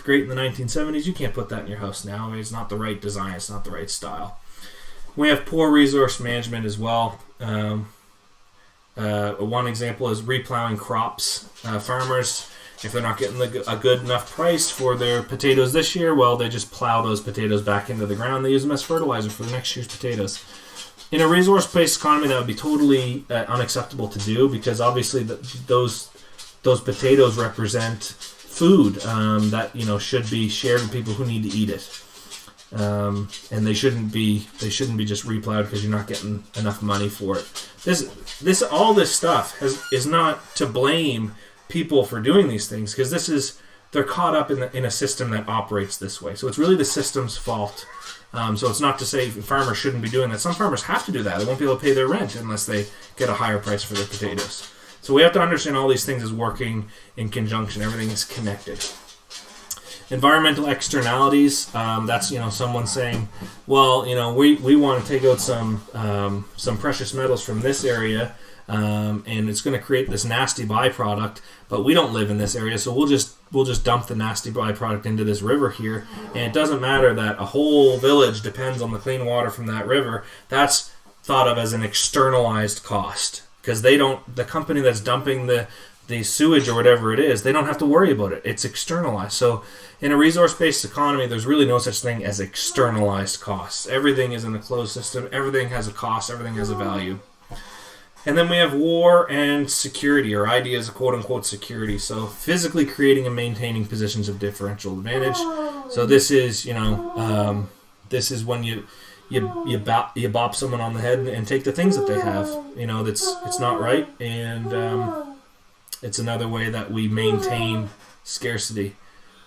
great in the 1970s, you can't put that in your house now. I mean, it's not the right design. It's not the right style. We have poor resource management as well. One example is replowing crops. Farmers, if they're not getting a good enough price for their potatoes this year, well, they just plow those potatoes back into the ground. They use them as fertilizer for the next year's potatoes. In a resource-based economy, that would be totally unacceptable to do, because obviously those potatoes represent food that should be shared with people who need to eat it, and they shouldn't be just replowed because you're not getting enough money for it. All this stuff is not to blame people for doing these things, because they're caught up in a system that operates this way. So it's really the system's fault. So it's not to say farmers shouldn't be doing that. Some farmers have to do that. They won't be able to pay their rent unless they get a higher price for their potatoes. So we have to understand all these things as working in conjunction. Everything is connected. Environmental externalities. That's someone saying, well, we want to take out some precious metals from this area, and it's going to create this nasty byproduct. But we don't live in this area, so we'll just dump the nasty byproduct into this river here. And it doesn't matter that a whole village depends on the clean water from that river. That's thought of as an externalized cost, because the company that's dumping the sewage or whatever it is, they don't have to worry about it. It's externalized. So in a resource-based economy, there's really no such thing as externalized costs. Everything is in a closed system. Everything has a cost. Everything has a value. And then we have war and security, or ideas of quote-unquote security. So physically creating and maintaining positions of differential advantage. So this is, this is when you bop someone on the head and take the things that they have. It's not right, and it's another way that we maintain scarcity.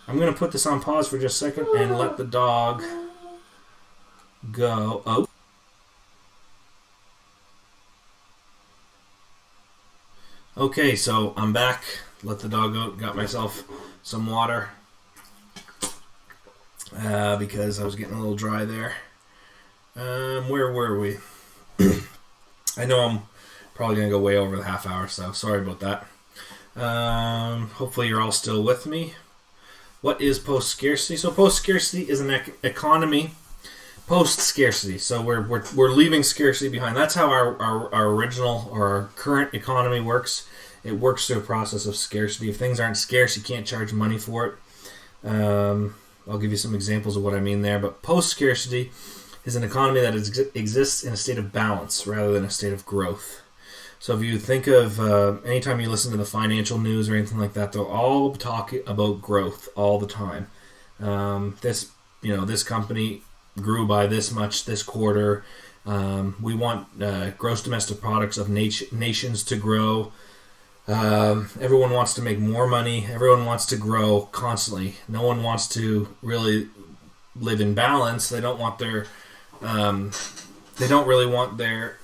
I'm going to put this on pause for just a second and let the dog go. Oh. Okay, so I'm back. Let the dog out. Got myself some water because I was getting a little dry there. Where were we? I know I'm probably going to go way over the half hour, so sorry about that. Hopefully you're all still with me. what is post-scarcity? So post-scarcity is an economy post-scarcity. So we're leaving scarcity behind. That's how our original or our current economy works. It works through a process of scarcity. If things aren't scarce, you can't charge money for it. I'll give you some examples of what I mean there. But post-scarcity is an economy that exists in a state of balance rather than a state of growth. So if you think of anytime you listen to the financial news or anything like that, they'll all talk about growth all the time. This company grew by this much this quarter. We want gross domestic products of nations to grow. Everyone wants to make more money. Everyone wants to grow constantly. No one wants to really live in balance. They don't want their they don't really want their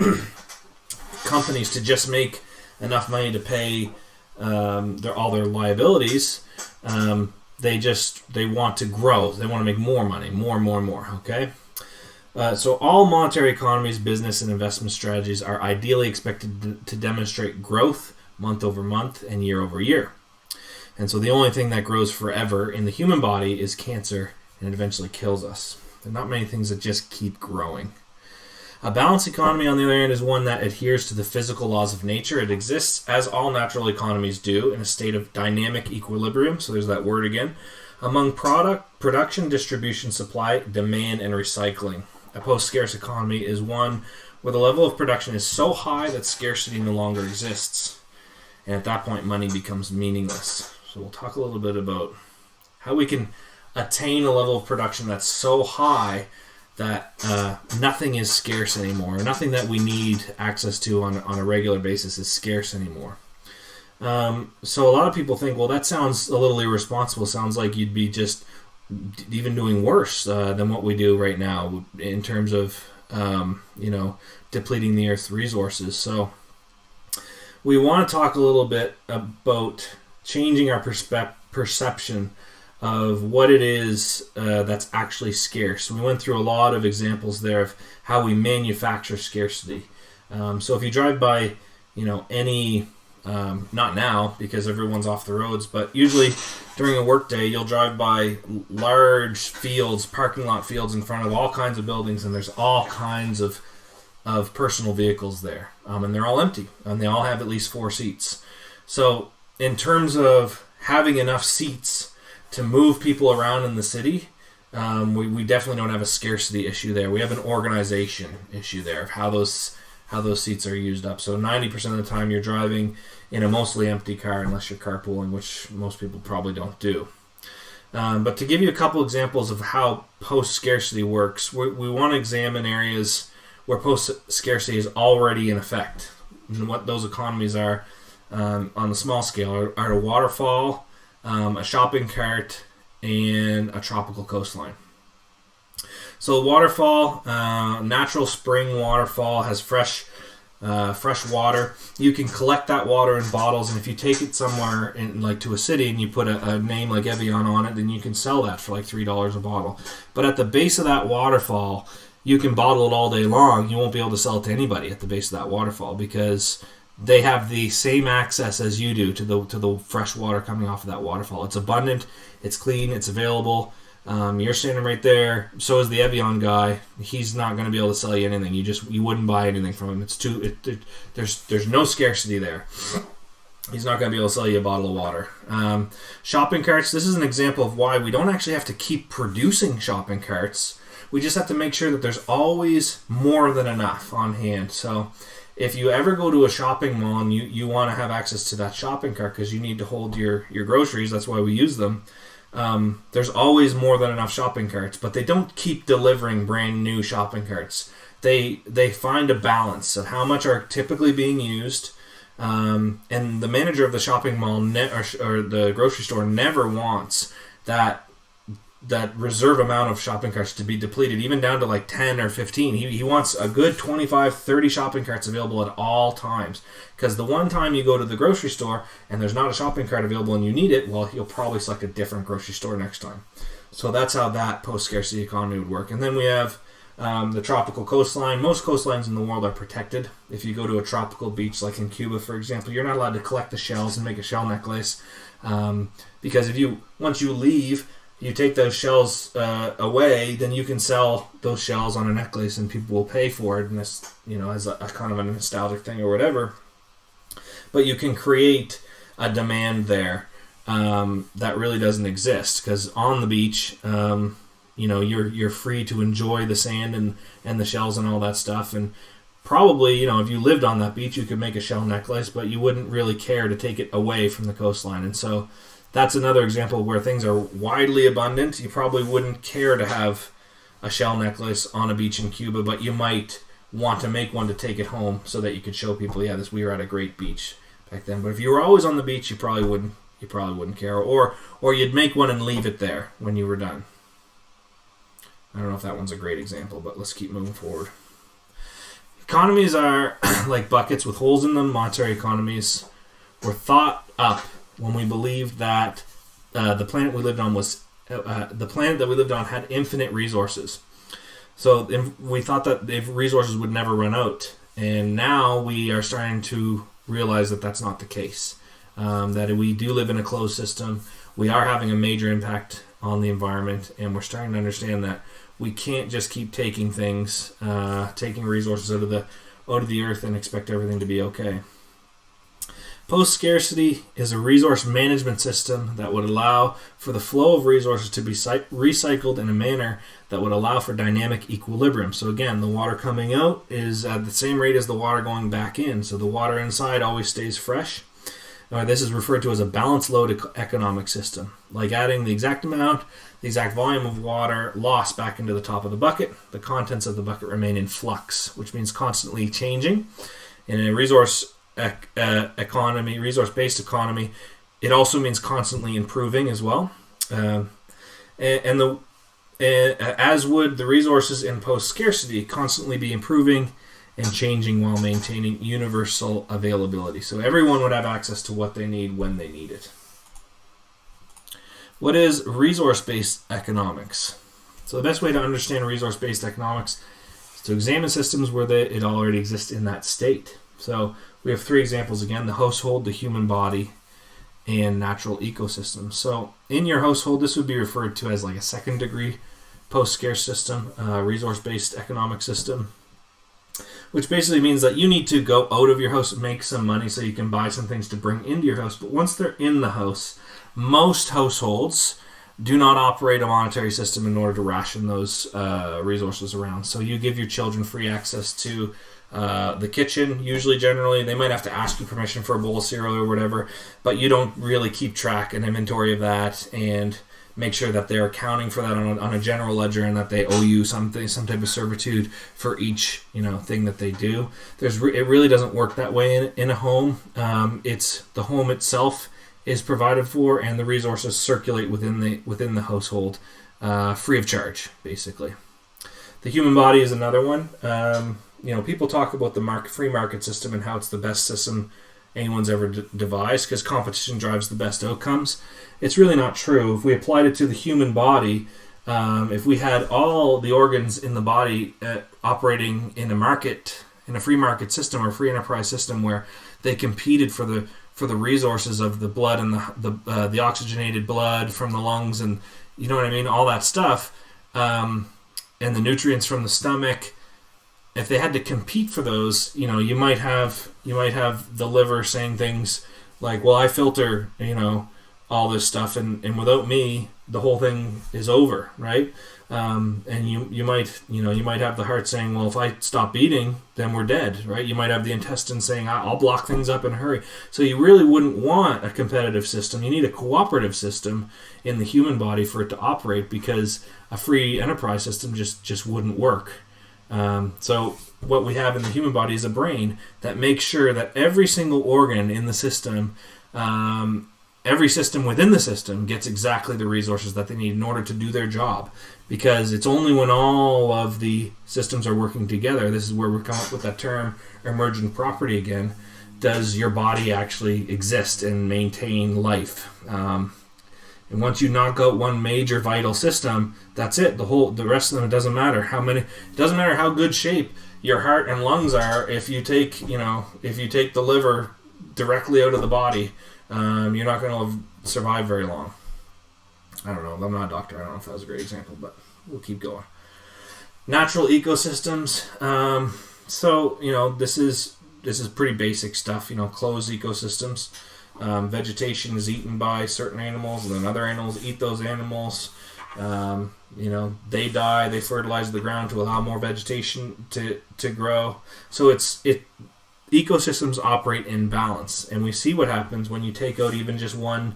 companies to just make enough money to pay all their liabilities. They want to grow. They want to make more money, more. Okay. So all monetary economies, business, and investment strategies are ideally expected to demonstrate growth month over month and year over year. And so the only thing that grows forever in the human body is cancer, and it eventually kills us. There are not many things that just keep growing. A balanced economy, on the other hand, is one that adheres to the physical laws of nature. It exists, as all natural economies do, in a state of dynamic equilibrium, so there's that word again, among production, distribution, supply, demand, and recycling. A post-scarce economy is one where the level of production is so high that scarcity no longer exists. And at that point, money becomes meaningless. So we'll talk a little bit about how we can attain a level of production that's so high that nothing is scarce anymore. Nothing that we need access to on a regular basis is scarce anymore. So a lot of people think, well, that sounds a little irresponsible. Sounds like you'd be just even doing worse than what we do right now in terms of, depleting the Earth's resources. So we want to talk a little bit about changing our perception of what it is that's actually scarce. We went through a lot of examples there of how we manufacture scarcity. So if you drive by, any, not now because everyone's off the roads, but usually during a work day, you'll drive by large fields, parking lot fields in front of all kinds of buildings, and there's all kinds of personal vehicles there. And they're all empty, and they all have at least 4 seats. So in terms of having enough seats to move people around in the city, we definitely don't have a scarcity issue there. We have an organization issue there of how those seats are used up. So 90% of the time you're driving in a mostly empty car unless you're carpooling, which most people probably don't do. But to give you a couple examples of how post-scarcity works, we want to examine areas where post-scarcity is already in effect. And what those economies are on the small scale are a waterfall, a shopping cart, and a tropical coastline. So a waterfall, natural spring waterfall, has fresh water. You can collect that water in bottles, and if you take it somewhere to a city and you put a name like Evian on it, then you can sell that for like $3 a bottle. But at the base of that waterfall, you can bottle it all day long. You won't be able to sell it to anybody at the base of that waterfall because they have the same access as you do to the fresh water coming off of that waterfall. It's abundant, it's clean, it's available. You're standing right there. So is the Evian guy. He's not going to be able to sell you anything. You wouldn't buy anything from him. There's no scarcity there. He's not going to be able to sell you a bottle of water. Shopping carts. This is an example of why we don't actually have to keep producing shopping carts. We just have to make sure that there's always more than enough on hand. So if you ever go to a shopping mall and you want to have access to that shopping cart because you need to hold your groceries, that's why we use them. There's always more than enough shopping carts, but they don't keep delivering brand new shopping carts. They find a balance of how much are typically being used, and the manager of the shopping mall or the grocery store never wants that reserve amount of shopping carts to be depleted, even down to like 10 or 15. He wants a good 25, 30 shopping carts available at all times. Because the one time you go to the grocery store and there's not a shopping cart available and you need it, well, you'll probably select a different grocery store next time. So that's how that post-scarcity economy would work. And then we have The tropical coastline. Most coastlines in the world are protected. If you go to a tropical beach, like in Cuba, for example, you're not allowed to collect the shells and make a shell necklace, because once you leave, you take those shells away, then you can sell those shells on a necklace, and people will pay for it, and this, as a kind of a nostalgic thing or whatever. But you can create a demand there that really doesn't exist, because on the beach, you're free to enjoy the sand and the shells and all that stuff. And probably, if you lived on that beach, you could make a shell necklace, but you wouldn't really care to take it away from the coastline. And so that's another example where things are widely abundant. You probably wouldn't care to have a shell necklace on a beach in Cuba, but you might want to make one to take it home so that you could show people, we were at a great beach back then. But if you were always on the beach, you probably wouldn't care, or you'd make one and leave it there when you were done. I don't know if that one's a great example, but let's keep moving forward. Economies are like buckets with holes in them. Monetary economies were thought up when we believed that the planet we lived on had infinite resources. So we thought that the resources would never run out, and now we are starting to realize that that's not the case. That we do live in a closed system. We are having a major impact on the environment, and we're starting to understand that we can't just keep taking things, taking resources out of the earth and expect everything to be okay. Post-scarcity is a resource management system that would allow for the flow of resources to be recycled in a manner that would allow for dynamic equilibrium. So again, the water coming out is at the same rate as the water going back in. So the water inside always stays fresh. This is referred to as a balanced load economic system, like adding the exact amount, the exact volume of water lost back into the top of the bucket. The contents of the bucket remain in flux, which means constantly changing. In a resource-based economy, it also means constantly improving as well. As would the resources in post-scarcity constantly be improving and changing while maintaining universal availability. So everyone would have access to what they need when they need it. What is resource-based economics? So the best way to understand resource-based economics is to examine systems where it already exists in that state. So we have three examples again: the household, the human body, and natural ecosystems. So in your household, this would be referred to as like a second degree post-scarce system, resource-based economic system, which basically means that you need to go out of your house and make some money so you can buy some things to bring into your house. But once they're in the house, most households do not operate a monetary system in order to ration those resources around. So you give your children free access to the kitchen. Generally, they might have to ask you permission for a bowl of cereal or whatever, but you don't really keep track and inventory of that and make sure that they're accounting for that on a general ledger, and that they owe you some type of servitude for each thing that they do. It really doesn't work that way in a home. It's the home itself is provided for, and the resources circulate within the household free of charge, basically. The human body is another one. People talk about the free market system and how it's the best system anyone's ever devised because competition drives the best outcomes. It's really not true. If we applied it to the human body, if we had all the organs in the body operating in a free market system or free enterprise system where they competed for the resources of the blood and the oxygenated blood from the lungs, and all that stuff, and the nutrients from the stomach. If they had to compete for those, you might have the liver saying things like, "Well, I filter, all this stuff, and without me, the whole thing is over," right? And you might have the heart saying, "Well, if I stop beating, then we're dead," right? You might have the intestines saying, "I'll block things up in a hurry." So you really wouldn't want a competitive system. You need a cooperative system in the human body for it to operate, because a free enterprise system just wouldn't work. So what we have in the human body is a brain that makes sure that every single organ in the system, every system within the system gets exactly the resources that they need in order to do their job. Because it's only when all of the systems are working together, this is where we come up with that term emergent property again, does your body actually exist and maintain life. And once you knock out one major vital system, that's it. The rest of them, it doesn't matter it doesn't matter how good shape your heart and lungs are. If you take the liver directly out of the body, you're not going to survive very long. I don't know. I'm not a doctor. I don't know if that was a great example, but we'll keep going. Natural ecosystems. So this is pretty basic stuff. Closed ecosystems. Vegetation is eaten by certain animals, and then other animals eat those animals. They die, they fertilize the ground to allow more vegetation to grow. So ecosystems operate in balance, and we see what happens when you take out even just one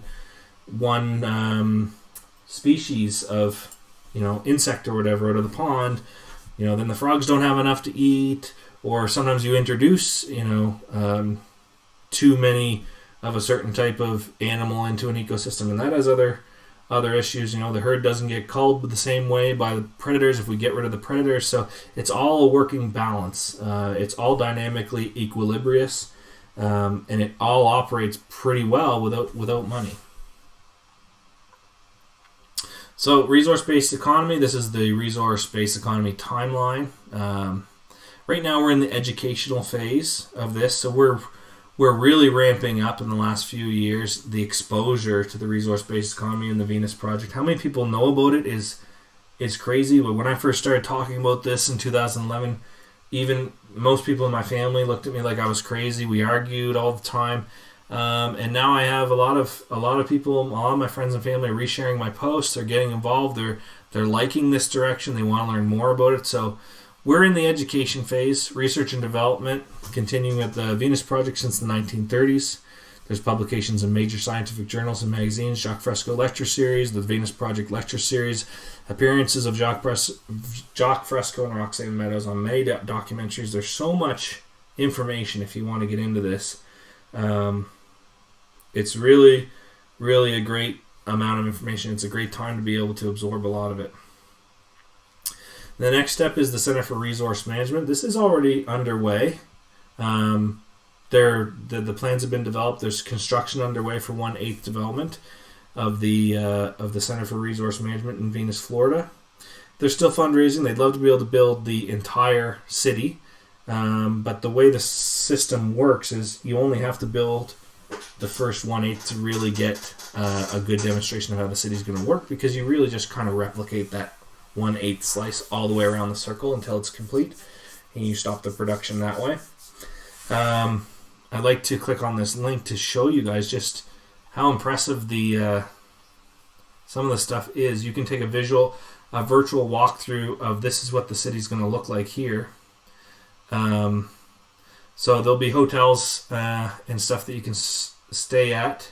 species of insect or whatever out of the pond. Then the frogs don't have enough to eat, or sometimes you introduce too many of a certain type of animal into an ecosystem, and that has other issues. The herd doesn't get culled the same way by the predators if we get rid of the predators. So it's all a working balance. It's all dynamically equilibrious, and it all operates pretty well without money. So resource-based economy. This is the resource-based economy timeline. Right now we're in the educational phase of this, so we're really ramping up in the last few years the exposure to the resource-based economy and the Venus Project. How many people know about it is crazy. But when I first started talking about this in 2011, even most people in my family looked at me like I was crazy. We argued all the time, and now I have a lot of people, a lot of my friends and family are resharing my posts. They're getting involved. They're liking this direction. They want to learn more about it. So we're in the education phase, research and development, continuing at the Venus Project since the 1930s. There's publications in major scientific journals and magazines, Jacques Fresco Lecture Series, the Venus Project Lecture Series, appearances of Jacques Fresco and Roxanne Meadows on many documentaries. There's so much information if you want to get into this. It's really, really a great amount of information. It's a great time to be able to absorb a lot of it. The next step is the Center for Resource Management. This is already underway. The plans have been developed. There's construction underway for 1/8 development of the Center for Resource Management in Venus, Florida. They're still fundraising. They'd love to be able to build the entire city, but the way the system works is you only have to build the first 1/8 to really get a good demonstration of how the city's going to work, because you really just kind of replicate that 1/8 slice all the way around the circle until it's complete, and you stop the production that way. I'd like to click on this link to show you guys just how impressive some of the stuff is. You can take a virtual walkthrough of this is what the city's going to look like here. So there'll be hotels and stuff that you can stay at.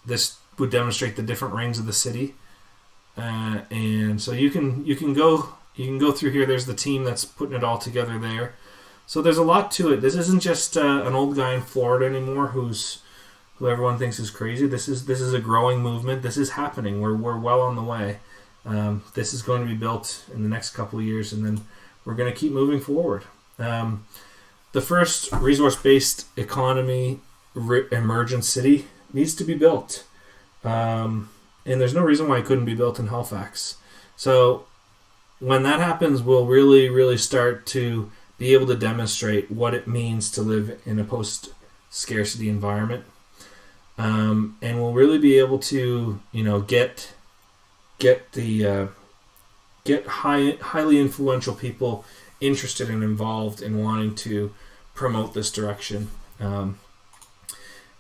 This would demonstrate the different rings of the city. And so you can go through here. There's the team that's putting it all together there. So there's a lot to it. This isn't just an old guy in Florida anymore who everyone thinks is crazy. This is a growing movement. This is happening. We're well on the way. This is going to be built in the next couple of years, and then we're going to keep moving forward. The first resource-based economy emergent city needs to be built. And there's no reason why it couldn't be built in Halifax. So when that happens, we'll really, really start to be able to demonstrate what it means to live in a post-scarcity environment. And we'll really be able to, get highly influential people interested and involved in wanting to promote this direction. And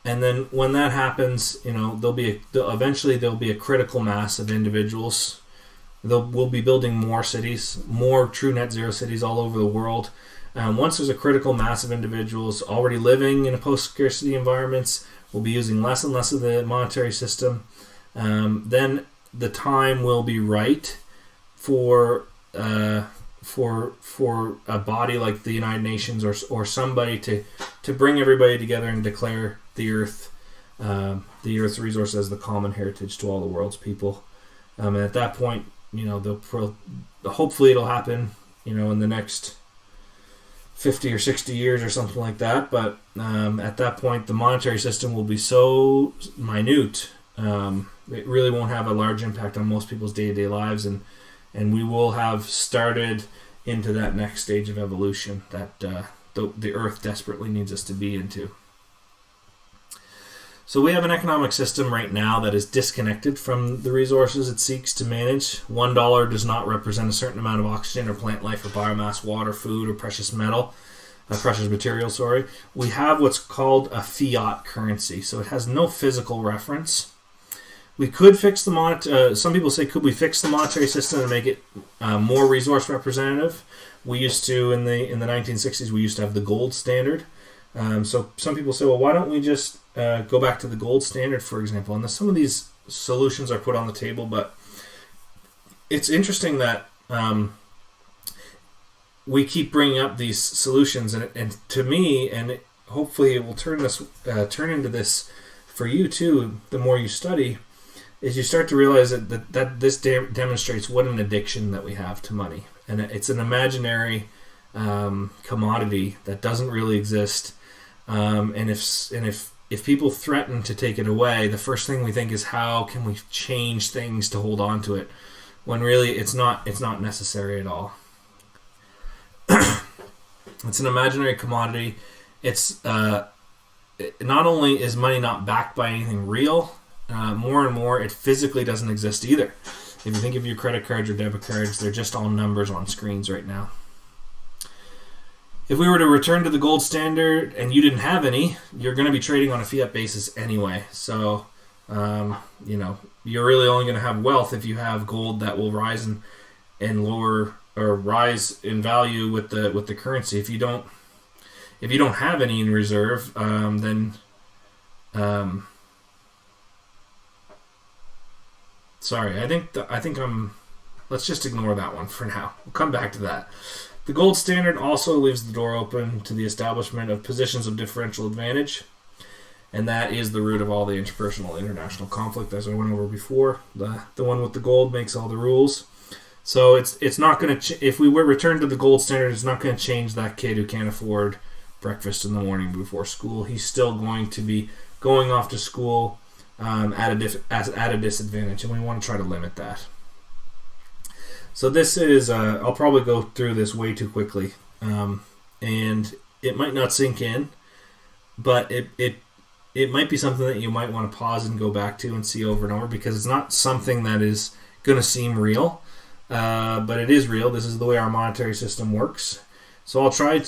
then when that happens, eventually there'll be a critical mass of individuals. We'll be building more cities, more true net zero cities all over the world. Once there's a critical mass of individuals already living in a post-scarcity environments, we'll be using less and less of the monetary system. Then the time will be right for a body like the United Nations or somebody to bring everybody together and declare the Earth's resource as the common heritage to all the world's people. And at that point, hopefully it'll happen, in the next 50 or 60 years or something like that. But at that point, the monetary system will be so minute, it really won't have a large impact on most people's day-to-day lives, and we will have started into that next stage of evolution that the Earth desperately needs us to be into. So we have an economic system right now that is disconnected from the resources it seeks to manage. $1 does not represent a certain amount of oxygen or plant life or biomass, water, food, or precious material. We have what's called a fiat currency, so it has no physical reference. We could fix the some people say, could we fix the monetary system and make it more resource representative? We used to, in the 1960s, we used to have the gold standard. So some people say, well, why don't we just go back to the gold standard, for example? And some of these solutions are put on the table, but it's interesting that we keep bringing up these solutions, and to me, and hopefully it will turn into this for you too, the more you study, is you start to realize that this demonstrates what an addiction that we have to money. And it's an imaginary commodity that doesn't really exist. And if people threaten to take it away, the first thing we think is, how can we change things to hold on to it? When really it's not necessary at all. It's an imaginary commodity. It's not only is money not backed by anything real, more and more it physically doesn't exist either. If you think of your credit cards or debit cards, they're just all numbers on screens right now. If we were to return to the gold standard and you didn't have any, you're going to be trading on a fiat basis anyway. So, you're really only going to have wealth if you have gold that will rise and lower or rise in value with the currency. If you don't have any in reserve, then sorry, I think let's just ignore that one for now. We'll come back to that. The gold standard also leaves the door open to the establishment of positions of differential advantage, and that is the root of all the interpersonal international conflict, as I went over before. The one with the gold makes all the rules. So it's not going to, if we were returned to the gold standard, it's not going to change that kid who can't afford breakfast in the morning before school. He's still going to be going off to school at a disadvantage, and we want to try to limit that. So this is, I'll probably go through this way too quickly, and it might not sink in, but it might be something that you might want to pause and go back to and see over and over, because it's not something that is going to seem real, but it is real. This is the way our monetary system works. So I've tried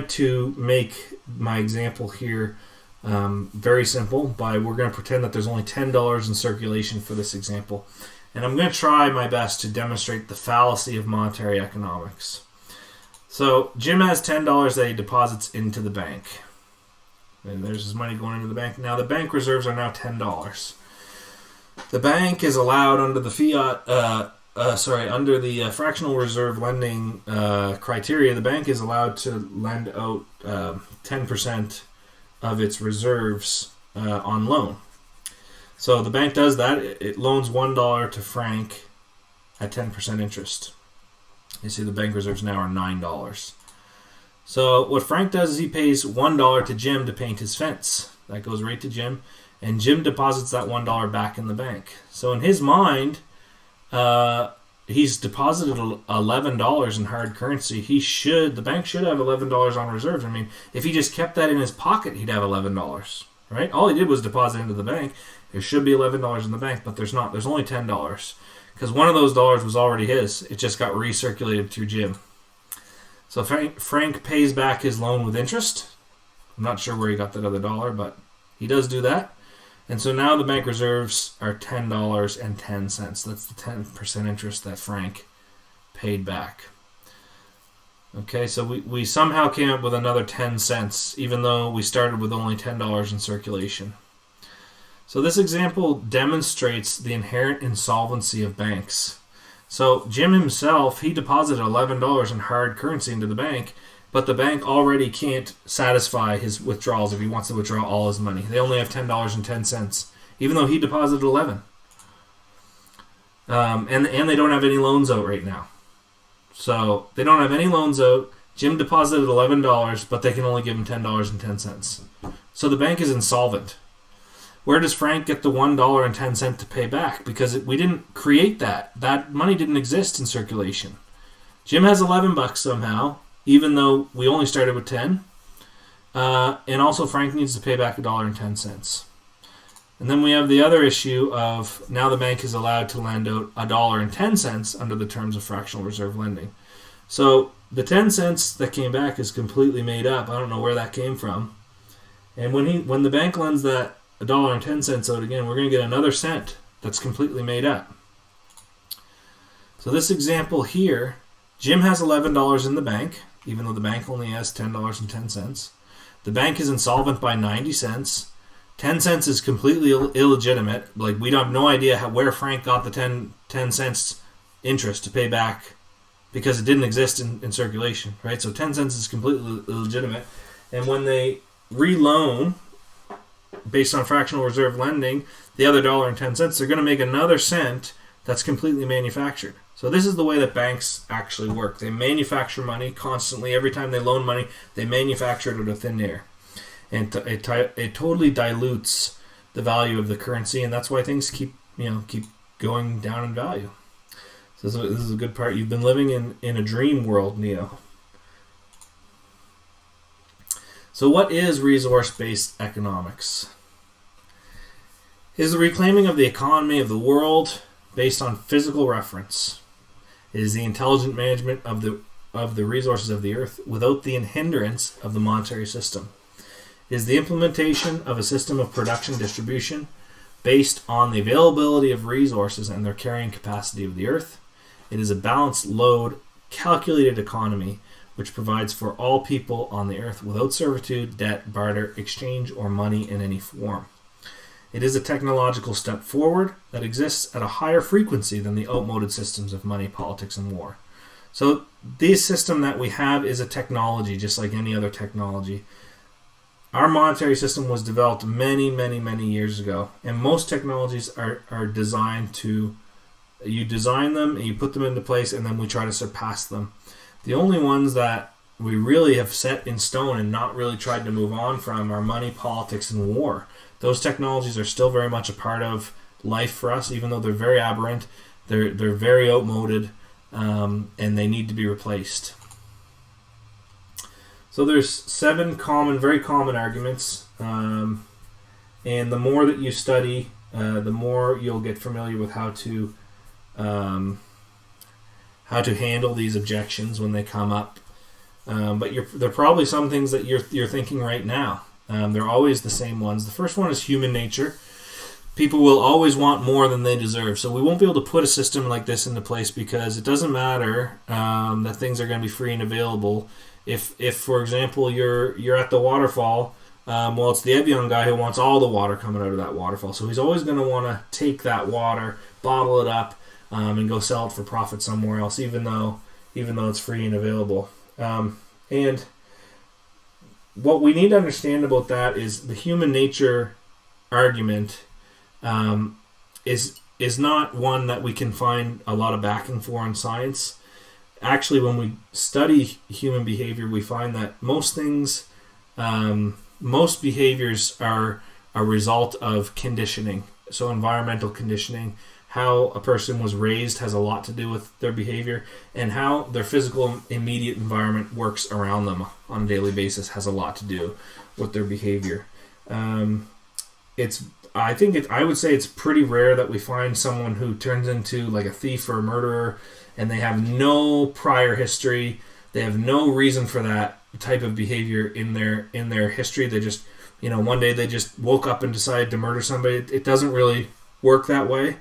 to make my example here very simple. We're going to pretend that there's only $10 in circulation for this example. And I'm going to try my best to demonstrate the fallacy of monetary economics. So Jim has $10 that he deposits into the bank. And there's his money going into the bank. Now the bank reserves are now $10. The bank is allowed under the under the fractional reserve lending criteria, the bank is allowed to lend out 10% of its reserves on loan. So the bank does that. It loans $1 to Frank at 10% interest. You see the bank reserves now are $9. So what Frank does is he pays $1 to Jim to paint his fence. That goes right to Jim. And Jim deposits that $1 back in the bank. So in his mind, he's deposited $11 in hard currency. The bank should have $11 on reserves. I mean, if he just kept that in his pocket, he'd have $11, right? All he did was deposit into the bank. There should be $11 in the bank, but there's not. There's only $10 because one of those dollars was already his. It just got recirculated through Jim. So Frank pays back his loan with interest. I'm not sure where he got that other dollar, but he does do that. And so now the bank reserves are $10.10. That's the 10% interest that Frank paid back. Okay, so we somehow came up with another 10 cents, even though we started with only $10 in circulation. So this example demonstrates the inherent insolvency of banks. So Jim himself, he deposited $11 in hard currency into the bank, but the bank already can't satisfy his withdrawals if he wants to withdraw all his money. They only have $10.10, even though he deposited $11. And they don't have any loans out right now. So they don't have any loans out. Jim deposited $11, but they can only give him $10.10. So the bank is insolvent. Where does Frank get the $1.10 to pay back? Because we didn't create that. That money didn't exist in circulation. Jim has $11 somehow, even though we only started with 10. And also Frank needs to pay back $1.10. And then we have the other issue of now the bank is allowed to lend out $1.10 under the terms of fractional reserve lending. So the 10 cents that came back is completely made up. I don't know where that came from. And when the bank lends that $1.10 out again, we're going to get another cent that's completely made up. So this example here, Jim has $11 in the bank, even though the bank only has $10.10. The bank is insolvent by 90 cents. 10 cents is completely illegitimate. Like, we have no idea where Frank got the 10 cents interest to pay back because it didn't exist in circulation, right? So 10 cents is completely illegitimate. And when they reloan based on fractional reserve lending, the other $1.10, they're going to make another cent that's completely manufactured. So this is the way that banks actually work. They manufacture money constantly. Every time they loan money, they manufacture it out of thin air. And it totally dilutes the value of the currency, and that's why things keep going down in value. So this is a good part. You've been living in a dream world, Neo. So what is resource-based economics? It is the reclaiming of the economy of the world based on physical reference. It is the intelligent management of the resources of the earth without the hindrance of the monetary system. It is the implementation of a system of production distribution based on the availability of resources and their carrying capacity of the earth. It is a balanced load, calculated economy which provides for all people on the earth without servitude, debt, barter, exchange, or money in any form. It is a technological step forward that exists at a higher frequency than the outmoded systems of money, politics, and war. So this system that we have is a technology, just like any other technology. Our monetary system was developed many, many, many years ago, and most technologies are designed to, you design them and you put them into place, and then we try to surpass them. The only ones that we really have set in stone and not really tried to move on from are money, politics, and war. Those technologies are still very much a part of life for us, even though they're very aberrant, they're very outmoded, and they need to be replaced. So there's 7 very common arguments, and the more that you study, the more you'll get familiar with how to handle these objections when they come up. But there are probably some things that you're thinking right now. They're always the same ones. The first one is human nature. People will always want more than they deserve. So we won't be able to put a system like this into place because it doesn't matter that things are going to be free and available. If for example, you're at the waterfall, well, it's the Evian guy who wants all the water coming out of that waterfall. So he's always going to want to take that water, bottle it up, and go sell it for profit somewhere else, even though it's free and available. And what we need to understand about that is the human nature argument is not one that we can find a lot of backing for in science. Actually, when we study human behavior, we find that most behaviors are a result of conditioning. So environmental conditioning, how a person was raised has a lot to do with their behavior, and how their physical immediate environment works around them on a daily basis has a lot to do with their behavior. I would say it's pretty rare that we find someone who turns into like a thief or a murderer and they have no prior history. They have no reason for that type of behavior in their history. They just, one day they just woke up and decided to murder somebody. It doesn't really work that way.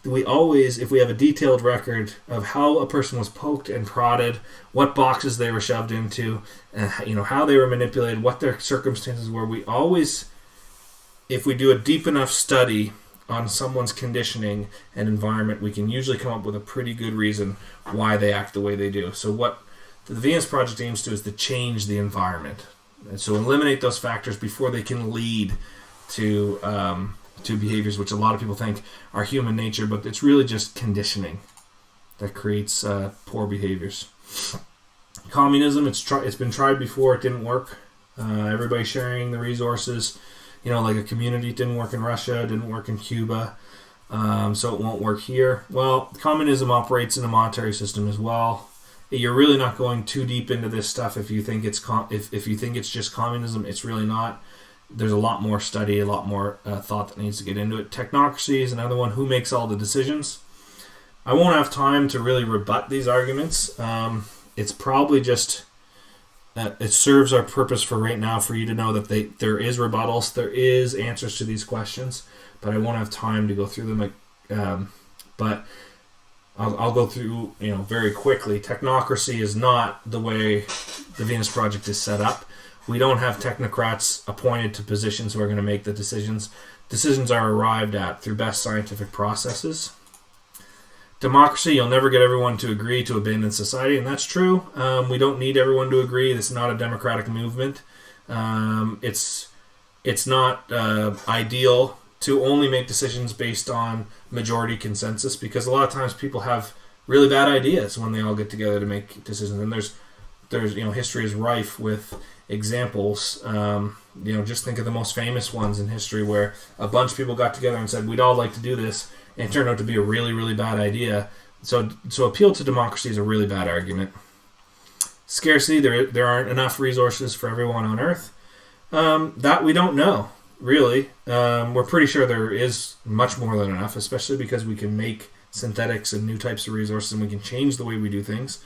We always, if we have a detailed record of how a person was poked and prodded, what boxes they were shoved into, and how they were manipulated, what their circumstances were, we always, if we do a deep enough study on someone's conditioning and environment, we can usually come up with a pretty good reason why they act the way they do. So what the Venus Project aims to is to change the environment, and so eliminate those factors before they can lead to behaviors which a lot of people think are human nature, but it's really just conditioning that creates poor behaviors. Communism, it's been tried before, it didn't work. Everybody sharing the resources, like a community. It didn't work in Russia, it didn't work in Cuba, so it won't work here. Well, communism operates in a monetary system as well. You're really not going too deep into this stuff if you think it's if you think it's just communism. It's really not. There's a lot more study, a lot more thought that needs to get into it. Technocracy is another one. Who makes all the decisions? I won't have time to really rebut these arguments. It's probably just it serves our purpose for right now for you to know that there is rebuttals, there is answers to these questions, but I won't have time to go through them. But I'll go through very quickly. Technocracy is not the way the Venus Project is set up. We don't have technocrats appointed to positions who are going to make the decisions. Decisions are arrived at through best scientific processes. Democracy, you'll never get everyone to agree to abandon society, and that's true. We don't need everyone to agree. This is not a democratic movement. It's not ideal to only make decisions based on majority consensus, because a lot of times people have really bad ideas when they all get together to make decisions. And there's history is rife with examples. Just think of the most famous ones in history where a bunch of people got together and said, we'd all like to do this, and it turned out to be a really, really bad idea. So appeal to democracy is a really bad argument. Scarcity, there aren't enough resources for everyone on Earth. That we don't know, really. We're pretty sure there is much more than enough, especially because we can make synthetics and new types of resources, and we can change the way we do things.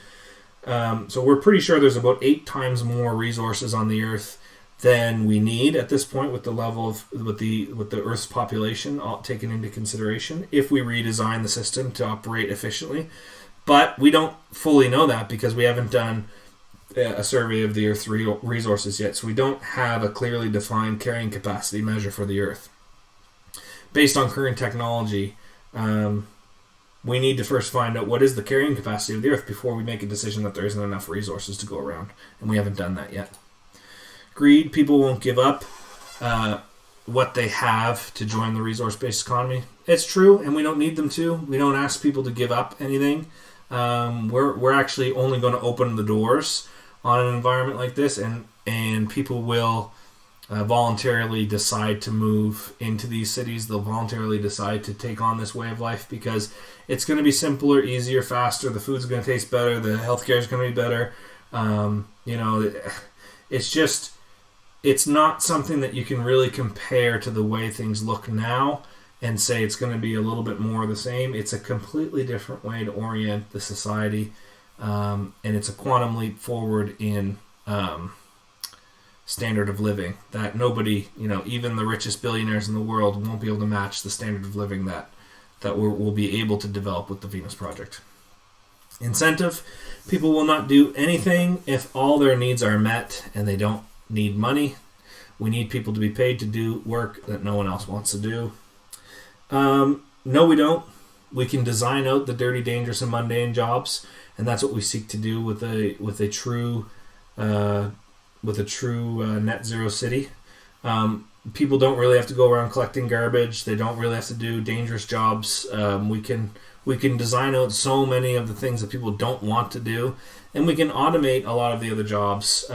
So we're pretty sure there's about 8 times more resources on the Earth than we need at this point, with the level of with the Earth's population all taken into consideration, if we redesign the system to operate efficiently. But we don't fully know that because we haven't done a survey of the Earth's resources yet, so we don't have a clearly defined carrying capacity measure for the Earth. Based on current technology, we need to first find out what is the carrying capacity of the Earth before we make a decision that there isn't enough resources to go around, and we haven't done that yet. Greed, people won't give up what they have to join the resource-based economy. It's true, and we don't need them to. We don't ask people to give up anything. We're actually only going to open the doors on an environment like this, and people will voluntarily decide to move into these cities. They'll voluntarily decide to take on this way of life because it's going to be simpler, easier, faster. The food's going to taste better. The healthcare is going to be better. It's not something that you can really compare to the way things look now and say it's going to be a little bit more the same. It's a completely different way to orient the society, and it's a quantum leap forward in standard of living that nobody, even the richest billionaires in the world won't be able to match the standard of living that we'll be able to develop with the Venus Project. Incentive, people will not do anything if all their needs are met and they don't need money. We need people to be paid to do work that no one else wants to do. No, we don't. We can design out the dirty, dangerous, and mundane jobs, and that's what we seek to do with a true net zero city. People don't really have to go around collecting garbage. They don't really have to do dangerous jobs. We can design out so many of the things that people don't want to do, and we can automate a lot of the other jobs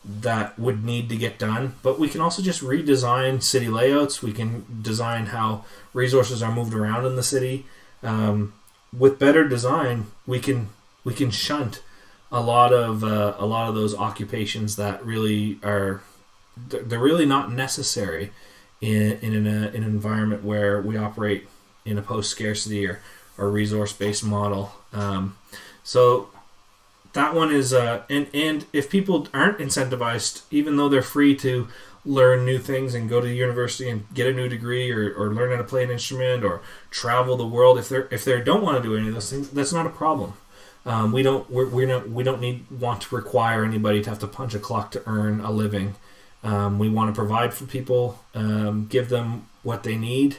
that would need to get done. But we can also just redesign city layouts. We can design how resources are moved around in the city. With better design, we can shunt a lot of those occupations that really are they're really not necessary in an environment where we operate in a post-scarcity or resource-based model. So that one is and if people aren't incentivized, even though they're free to learn new things and go to university and get a new degree or learn how to play an instrument or travel the world, if they don't want to do any of those things, that's not a problem. We don't want to require anybody to have to punch a clock to earn a living. We want to provide for people, give them what they need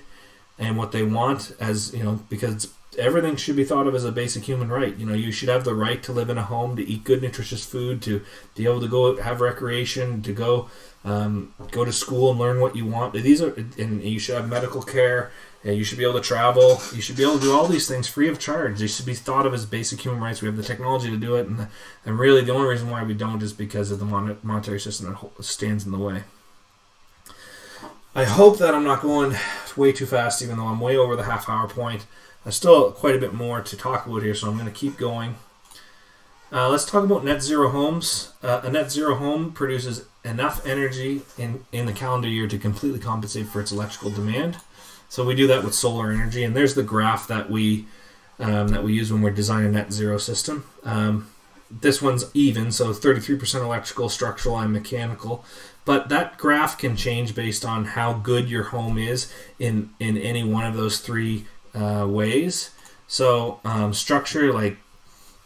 and what they want, as because everything should be thought of as a basic human right. You should have the right to live in a home, to eat good, nutritious food, to be able to go have recreation, to go to school and learn what you want. And you should have medical care. And you should be able to travel. You should be able to do all these things free of charge. They should be thought of as basic human rights. We have the technology to do it, and really the only reason why we don't is because of the monetary system that stands in the way. I hope that I'm not going way too fast, even though I'm way over the half-hour point. There's still quite a bit more to talk about here, so I'm going to keep going. Let's talk about net zero homes. A net zero home produces enough energy in the calendar year to completely compensate for its electrical demand. So we do that with solar energy, and there's the graph that we use when we're designing a net zero system. This one's even, so 33% electrical, structural, and mechanical. But that graph can change based on how good your home is in any one of those three ways. So structure, like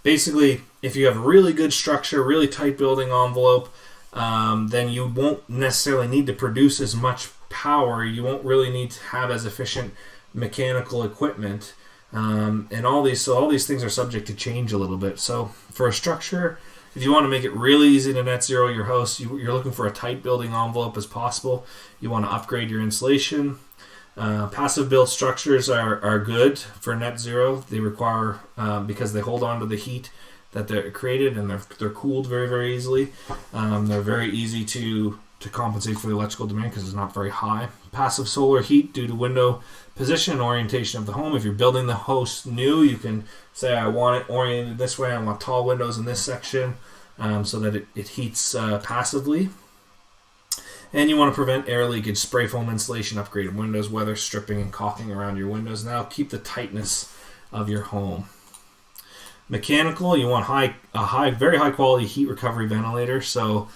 basically, if you have a really good structure, really tight building envelope, then you won't necessarily need to produce as much power. You won't really need to have as efficient mechanical equipment, and all these things are subject to change a little bit. So for a structure, if you want to make it really easy to net zero your house, you're looking for a tight building envelope as possible. You want to upgrade your insulation. Passive built structures are good for net zero. They require because they hold on to the heat that they're created, and they're cooled very, very easily. They're very easy to compensate for the electrical demand because it's not very high. Passive solar heat due to window position and orientation of the home. If you're building the house new, you can say, I want it oriented this way. I want tall windows in this section so that it heats passively. And you want to prevent air leakage, spray foam insulation, upgraded windows, weather stripping and caulking around your windows. Now keep the tightness of your home. Mechanical, you want very high quality heat recovery ventilator. So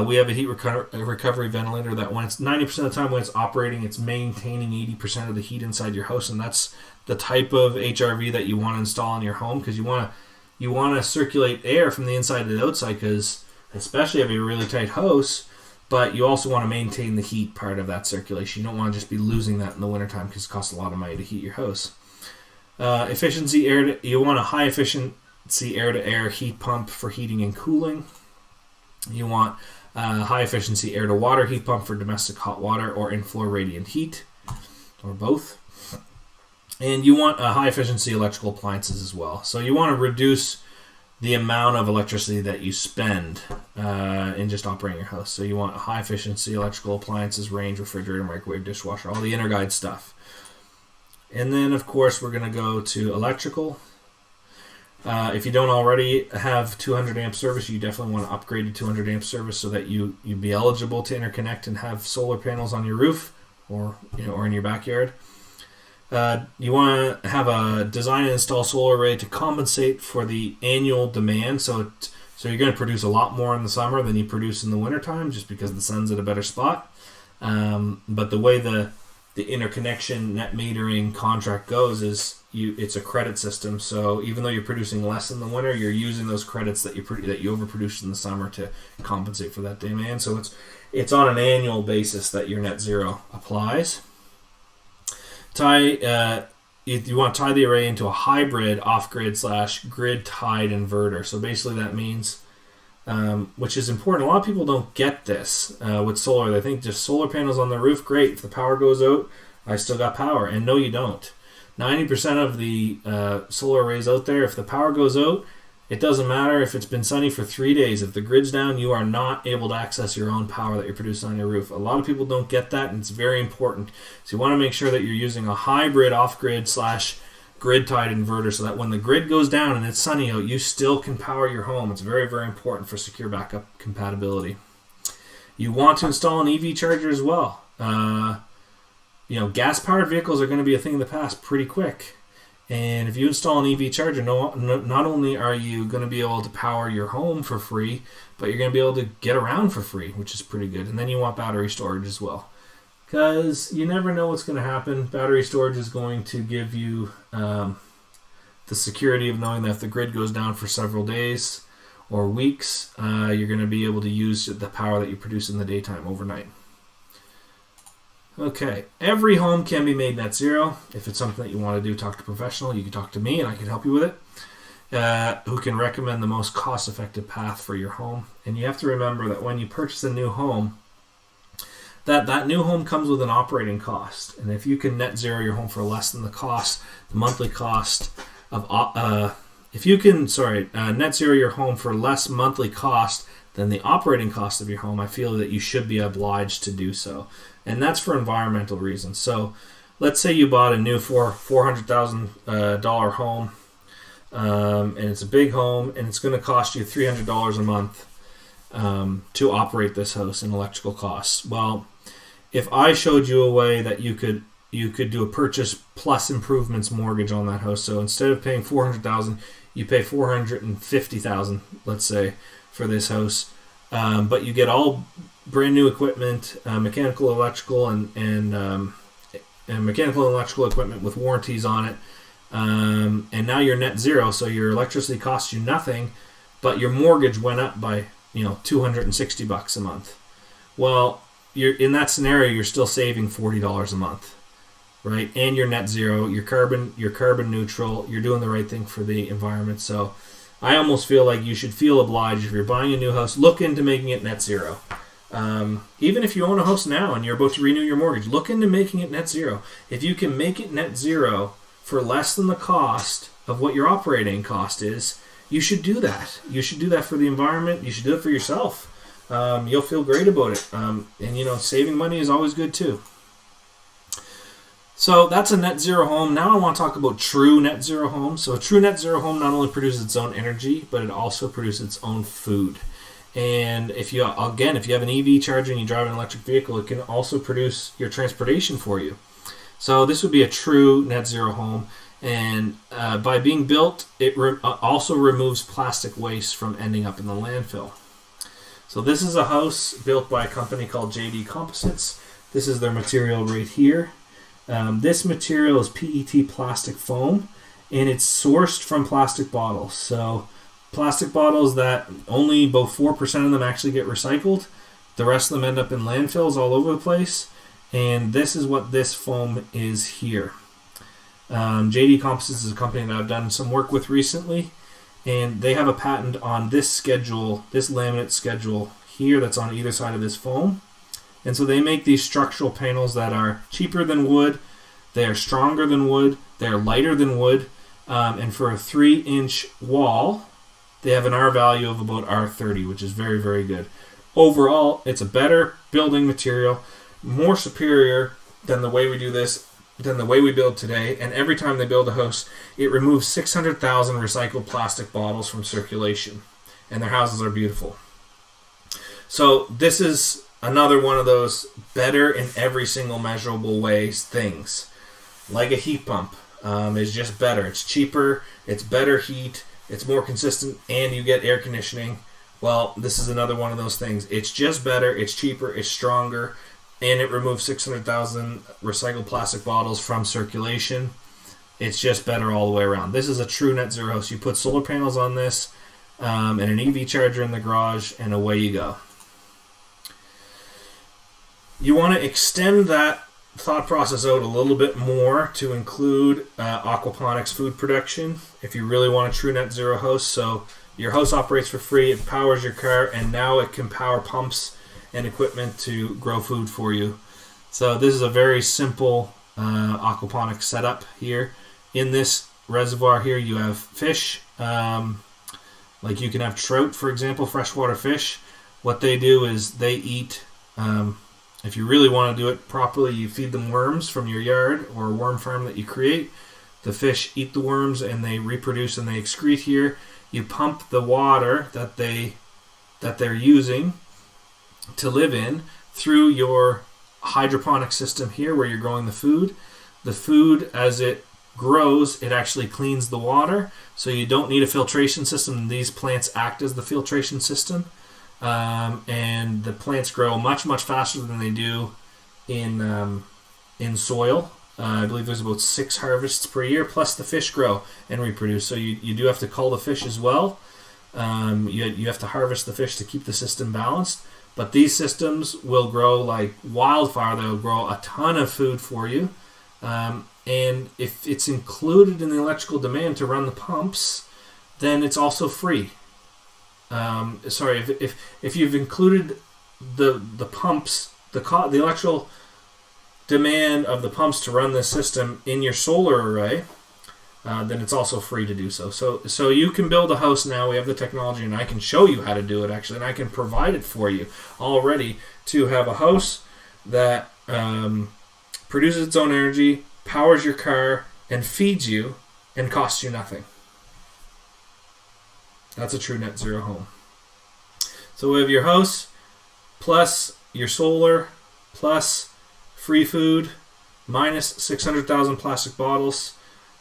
we have a heat recovery ventilator that when it's 90% of the time when it's operating, it's maintaining 80% of the heat inside your house, and that's the type of HRV that you want to install in your home, because you want to circulate air from the inside to the outside, because especially if you have a really tight house, but you also want to maintain the heat part of that circulation. You don't want to just be losing that in the wintertime because it costs a lot of money to heat your house. Efficiency air. You want a high efficiency air-to-air heat pump for heating and cooling. You want high-efficiency air-to-water heat pump for domestic hot water or in-floor radiant heat, or both. And you want high-efficiency electrical appliances as well. So you want to reduce the amount of electricity that you spend in just operating your house. So you want high-efficiency electrical appliances, range, refrigerator, microwave, dishwasher, all the inner guide stuff. And then, of course, we're going to go to electrical. If you don't already have 200 amp service, you definitely want to upgrade to 200 amp service so that you'd be eligible to interconnect and have solar panels on your roof or in your backyard. You want to have a design and install solar array to compensate for the annual demand. So you're going to produce a lot more in the summer than you produce in the wintertime, just because the sun's at a better spot. But the way the interconnection net metering contract goes is it's a credit system. So even though you're producing less in the winter, you're using those credits that you overproduced in the summer to compensate for that demand. So it's on an annual basis that your net zero applies. You want to tie the array into a hybrid off-grid / grid-tied inverter. So basically that means, which is important, a lot of people don't get this with solar. They think just solar panels on the roof, great. If the power goes out, I still got power. And no, you don't. 90% of the solar arrays out there, if the power goes out, it doesn't matter if it's been sunny for 3 days. If the grid's down, you are not able to access your own power that you're producing on your roof. A lot of people don't get that, and it's very important. So you want to make sure that you're using a hybrid off-grid / grid-tied inverter so that when the grid goes down and it's sunny out, you still can power your home. It's very, very important for secure backup compatibility. You want to install an EV charger as well. Gas-powered vehicles are going to be a thing of the past pretty quick. And if you install an EV charger, not only are you going to be able to power your home for free, but you're going to be able to get around for free, which is pretty good. And then you want battery storage as well, because you never know what's going to happen. Battery storage is going to give you the security of knowing that if the grid goes down for several days or weeks, you're going to be able to use the power that you produce in the daytime overnight. Okay, every home can be made net zero. If it's something that you want to do, talk to a professional. You can talk to me and I can help you with it, who can recommend the most cost-effective path for your home. And you have to remember that when you purchase a new home, that new home comes with an operating cost. And if you can net zero your home for less than the monthly cost of, net zero your home for less monthly cost than the operating cost of your home, I feel that you should be obliged to do so. And that's for environmental reasons. So let's say you bought a new $400,000 home, and it's a big home, and it's going to cost you $300 a month to operate this house in electrical costs. Well, if I showed you a way that you could do a purchase plus improvements mortgage on that house, so instead of paying $400,000, you pay $450,000, let's say, for this house, but you get all brand new equipment, mechanical, electrical, and mechanical and electrical equipment with warranties on it. And now you're net zero, so your electricity costs you nothing, but your mortgage went up by $260 a month. Well, you're in that scenario, you're still saving $40 a month, right? And you're net zero, you're carbon neutral, you're doing the right thing for the environment. So I almost feel like you should feel obliged, if you're buying a new house, look into making it net zero. Even if you own a house now and you're about to renew your mortgage, look into making it net zero. If you can make it net zero for less than the cost of what your operating cost is, you should do that. You should do that for the environment. You should do it for yourself. You'll feel great about it. And saving money is always good too. So that's a net zero home. Now I want to talk about true net zero homes. So a true net zero home not only produces its own energy, but it also produces its own food. And if you have an EV charger and you drive an electric vehicle, it can also produce your transportation for you. So this would be a true net zero home. And by being built, it also removes plastic waste from ending up in the landfill. So this is a house built by a company called JD Composites. This is their material right here. This material is PET plastic foam, and it's sourced from plastic bottles. So plastic bottles that only about 4% of them actually get recycled. The rest of them end up in landfills all over the place. And this is what this foam is here. JD Composites is a company that I've done some work with recently. And they have a patent on this schedule, this laminate schedule here that's on either side of this foam. And so they make these structural panels that are cheaper than wood, they are stronger than wood, they are lighter than wood, and for a 3-inch wall, they have an R value of about R30, which is very, very good. Overall, it's a better building material, more superior than the way we do this, than the way we build today. And every time they build a house, it removes 600,000 recycled plastic bottles from circulation. And their houses are beautiful. So this is another one of those better in every single measurable ways things. Like a heat pump is just better. It's cheaper, it's better heat, it's more consistent, and you get air conditioning. Well, this is another one of those things. It's just better, it's cheaper, it's stronger, and it removes 600,000 recycled plastic bottles from circulation. It's just better all the way around. This is a true net zero house. You put solar panels on this and an EV charger in the garage, and away you go. You want to extend that thought process out a little bit more to include aquaponics food production if you really want a true net zero house. So your house operates for free, it powers your car, and now it can power pumps and equipment to grow food for you. So this is a very simple aquaponics setup here. In this reservoir here you have fish, like you can have trout, for example, freshwater fish. What they do is they eat, if you really want to do it properly, you feed them worms from your yard or a worm farm that you create. The fish eat the worms and they reproduce and they excrete here. You pump the water that they're using to live in through your hydroponic system here where you're growing the food. The food, as it grows, it actually cleans the water, so you don't need a filtration system. These plants act as the filtration system. And the plants grow much, much faster than they do in soil. I believe there's about 6 harvests per year, plus the fish grow and reproduce. So you do have to cull the fish as well. You have to harvest the fish to keep the system balanced. But these systems will grow like wildfire. They'll grow a ton of food for you. And if it's included in the electrical demand to run the pumps, then it's also free. If you've included the pumps, the electrical demand of the pumps to run this system in your solar array, then it's also free to do so. So you can build a house now. We have the technology, and I can show you how to do it, actually, and I can provide it for you already to have a house that produces its own energy, powers your car, and feeds you, and costs you nothing. That's a true net zero home. So we have your house, plus your solar, plus free food, minus 600,000 plastic bottles.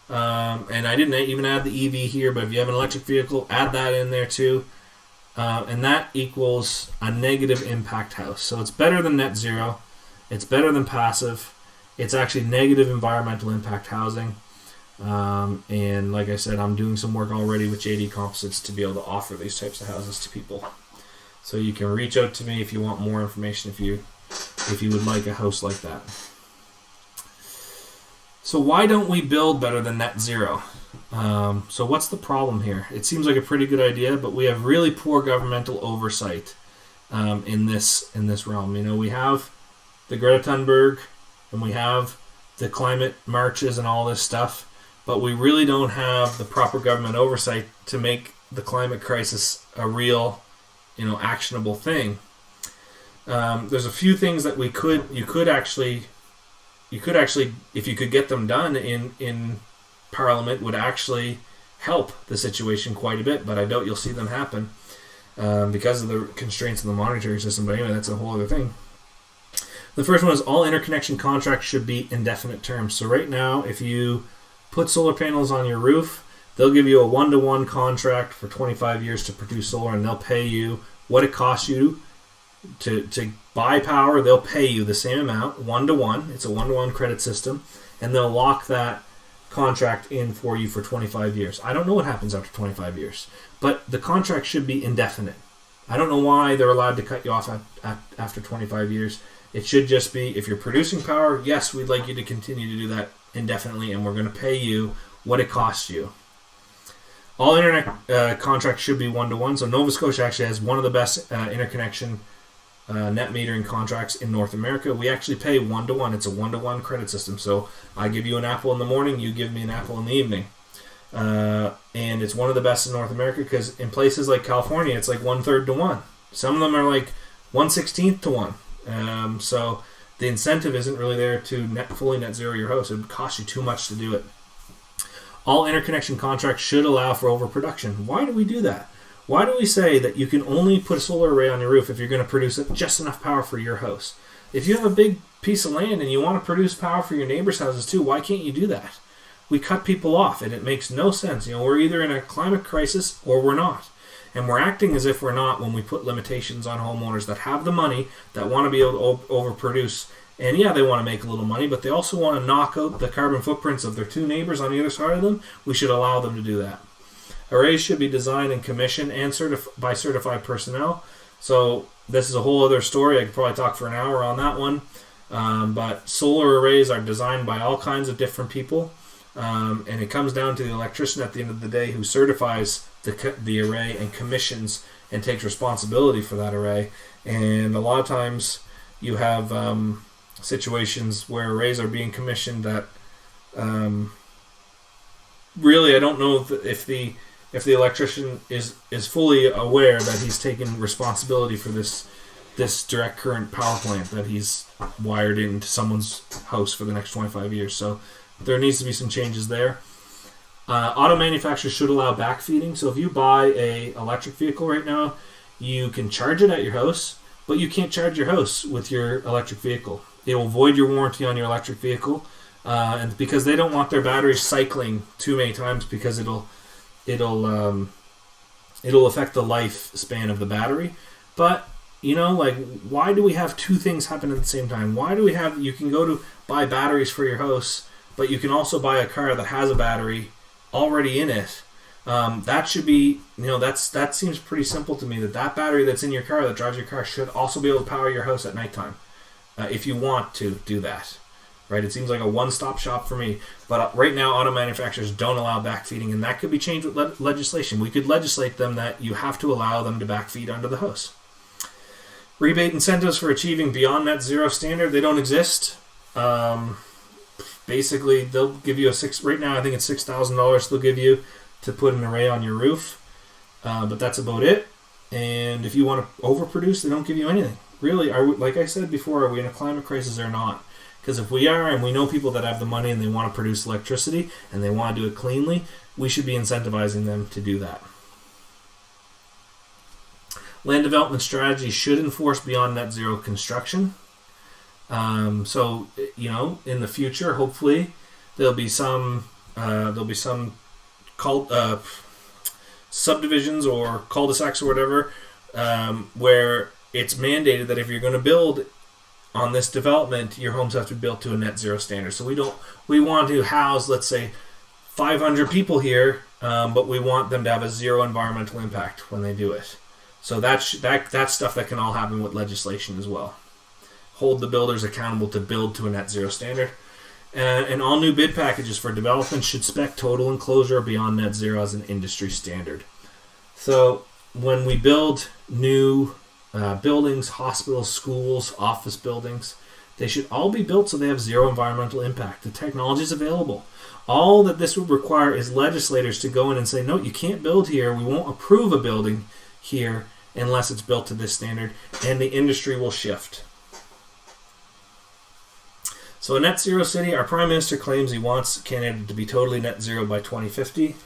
And I didn't even add the EV here, but if you have an electric vehicle, add that in there too. And that equals a negative impact house. So it's better than net zero. It's better than passive. It's actually negative environmental impact housing. And like I said, I'm doing some work already with JD Composites to be able to offer these types of houses to people. So you can reach out to me if you want more information, if you would like a house like that. So why don't we build better than net zero? So what's the problem here? It seems like a pretty good idea, but we have really poor governmental oversight in this realm. You know, we have the Greta Thunberg, and we have the climate marches and all this stuff, but we really don't have the proper government oversight to make the climate crisis a real, actionable thing. There's a few things that you could actually, if you could get them done in Parliament, would actually help the situation quite a bit, but I doubt you'll see them happen because of the constraints of the monetary system. But anyway, that's a whole other thing. The first one is all interconnection contracts should be indefinite terms. So right now, if you put solar panels on your roof, they'll give you a 1-to-1 contract for 25 years to produce solar, and they'll pay you what it costs you to buy power. They'll pay you the same amount, 1-to-1. It's a 1-to-1 credit system, and they'll lock that contract in for you for 25 years. I don't know what happens after 25 years, but the contract should be indefinite. I don't know why they're allowed to cut you off after 25 years. It should just be, if you're producing power, yes, we'd like you to continue to do that indefinitely, and we're going to pay you what it costs you. All internet contracts should be 1-to-1. So Nova Scotia actually has one of the best interconnection net metering contracts in North America. We actually pay 1-to-1. It's a 1-to-1 credit system. So I give you an apple in the morning, you give me an apple in the evening. And it's one of the best in North America because in places like California, it's like 1/3 to 1. Some of them are like 1/16 to 1. So the incentive isn't really there to fully net zero your house. It would cost you too much to do it. All interconnection contracts should allow for overproduction. Why do we do that? Why do we say that you can only put a solar array on your roof if you're going to produce just enough power for your house? If you have a big piece of land and you want to produce power for your neighbors' houses too, why can't you do that? We cut people off, and it makes no sense. We're either in a climate crisis or we're not. And we're acting as if we're not when we put limitations on homeowners that have the money, that want to be able to overproduce. And yeah, they want to make a little money, but they also want to knock out the carbon footprints of their two neighbors on the other side of them. We should allow them to do that. Arrays should be designed and commissioned and by certified personnel. So this is a whole other story. I could probably talk for an hour on that one. But solar arrays are designed by all kinds of different people. And it comes down to the electrician at the end of the day who certifies the array and commissions and takes responsibility for that array. And a lot of times you have situations where arrays are being commissioned that really I don't know if the electrician is fully aware that he's taking responsibility for this direct current power plant that he's wired into someone's house for the next 25 years. So there needs to be some changes there. Auto manufacturers should allow backfeeding. So if you buy a electric vehicle right now, you can charge it at your house, but you can't charge your house with your electric vehicle. It will void your warranty on your electric vehicle, and because they don't want their batteries cycling too many times, because it'll affect the lifespan of the battery. But why do we have two things happen at the same time? Why do we have you can go to buy batteries for your house, but you can also buy a car that has a battery already in it That should be, that seems pretty simple to me, that battery that's in your car that drives your car should also be able to power your house at nighttime, if you want to do that. Right? It seems like a one-stop shop for me. But right now, auto manufacturers don't allow backfeeding, and that could be changed with legislation. We could legislate them that you have to allow them to backfeed under the house. Rebate incentives for achieving beyond net zero standard, they don't exist. Basically, they'll give you right now I think it's $6,000 they'll give you to put an array on your roof. But that's about it. And if you want to overproduce, they don't give you anything. Really, like I said before, are we in a climate crisis or not? Because if we are, and we know people that have the money and they want to produce electricity and they want to do it cleanly, we should be incentivizing them to do that. Land development strategy should enforce beyond net zero construction. So, in the future, hopefully, there'll be some subdivisions or cul-de-sacs or whatever, where it's mandated that if you're going to build on this development, your homes have to be built to a net zero standard. So we want to house, let's say, 500 people here, but we want them to have a zero environmental impact when they do it. So that's stuff that can all happen with legislation as well. Hold the builders accountable to build to a net zero standard. And all new bid packages for development should spec total enclosure beyond net zero as an industry standard. So when we build new buildings, hospitals, schools, office buildings, they should all be built so they have zero environmental impact. The technology is available. All that this would require is legislators to go in and say, no, you can't build here. We won't approve a building here unless it's built to this standard, and the industry will shift. So a net zero city, our Prime Minister claims he wants Canada to be totally net zero by 2050.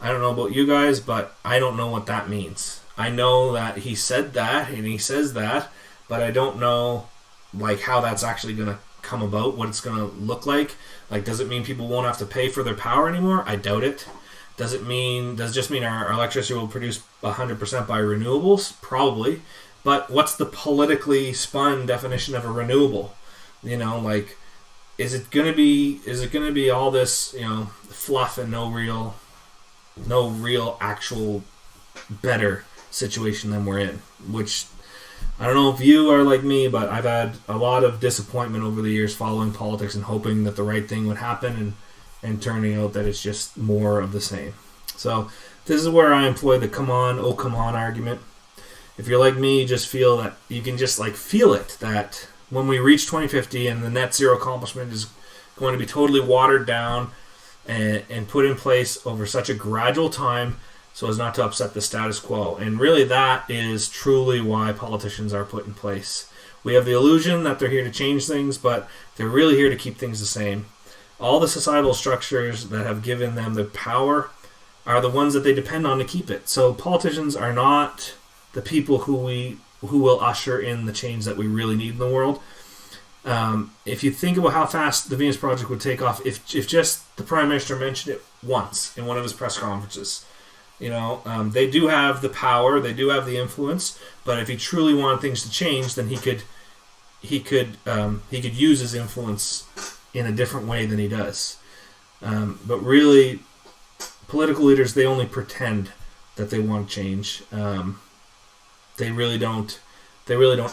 I don't know about you guys, but I don't know what that means. I know that he said that, and he says that, but I don't know how that's actually going to come about, what it's going to look like. Does it mean people won't have to pay for their power anymore? I doubt it. Does it just mean our electricity will produce 100% by renewables? Probably. But what's the politically spun definition of a renewable? Is it going to be all this, fluff and no real actual better situation than we're in? Which I don't know if you are like me, but I've had a lot of disappointment over the years following politics and hoping that the right thing would happen and turning out that it's just more of the same. So this is where I employ the come on, oh come on argument. If you're like me, just feel that you can just feel it, that when we reach 2050 and the net zero accomplishment is going to be totally watered down and put in place over such a gradual time so as not to upset the status quo. And really that is truly why politicians are put in place. We have the illusion that they're here to change things, but they're really here to keep things the same. All the societal structures that have given them the power are the ones that they depend on to keep it. So politicians are not the people who will usher in the change that we really need in the world. If you think about how fast the Venus Project would take off, if just the Prime Minister mentioned it once in one of his press conferences, they do have the power, they do have the influence, but if he truly wanted things to change, then he could use his influence in a different way than he does. But really, political leaders, they only pretend that they want change. They really don't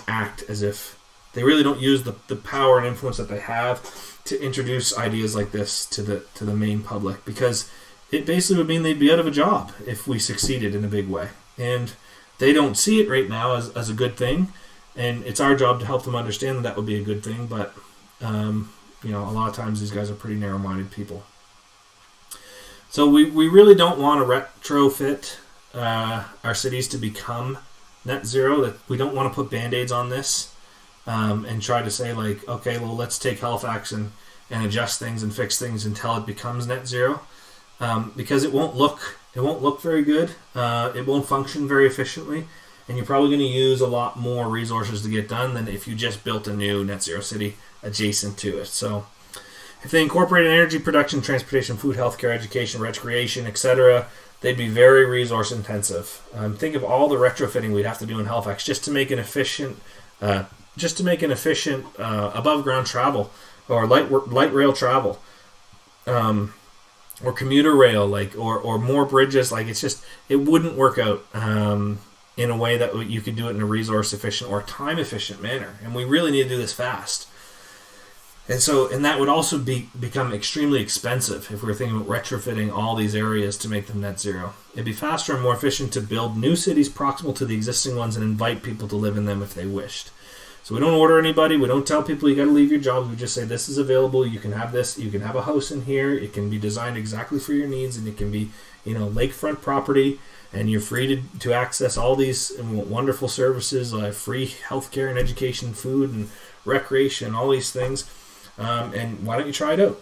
act as if, they really don't use the power and influence that they have to introduce ideas like this to the main public, because it basically would mean they'd be out of a job if we succeeded in a big way. And they don't see it right now as a good thing, and it's our job to help them understand that would be a good thing, but a lot of times these guys are pretty narrow-minded people. So we really don't want to retrofit our cities to become net zero. That we don't want to put band-aids on this and try to say okay, well, let's take Halifax and adjust things and fix things until it becomes net zero, because it won't look very good. It won't function very efficiently, and you're probably going to use a lot more resources to get done than if you just built a new net zero city adjacent to it. So if they incorporated energy production, transportation, food, healthcare, education, recreation, etc., they'd be very resource intensive. Think of all the retrofitting we'd have to do in Halifax just to make an efficient above ground travel or light rail travel. or commuter rail, like or more bridges. Like it wouldn't work out in a way that you could do it in a resource efficient or time efficient manner. And we really need to do this fast. And that would also become extremely expensive if we were thinking about retrofitting all these areas to make them net zero. It'd be faster and more efficient to build new cities proximal to the existing ones and invite people to live in them if they wished. So we don't order anybody. We don't tell people you got to leave your job. We just say this is available. You can have this. You can have a house in here. It can be designed exactly for your needs, and it can be, lakefront property. And you're free to access all these wonderful services, free healthcare and education, food and recreation, all these things. And why don't you try it out?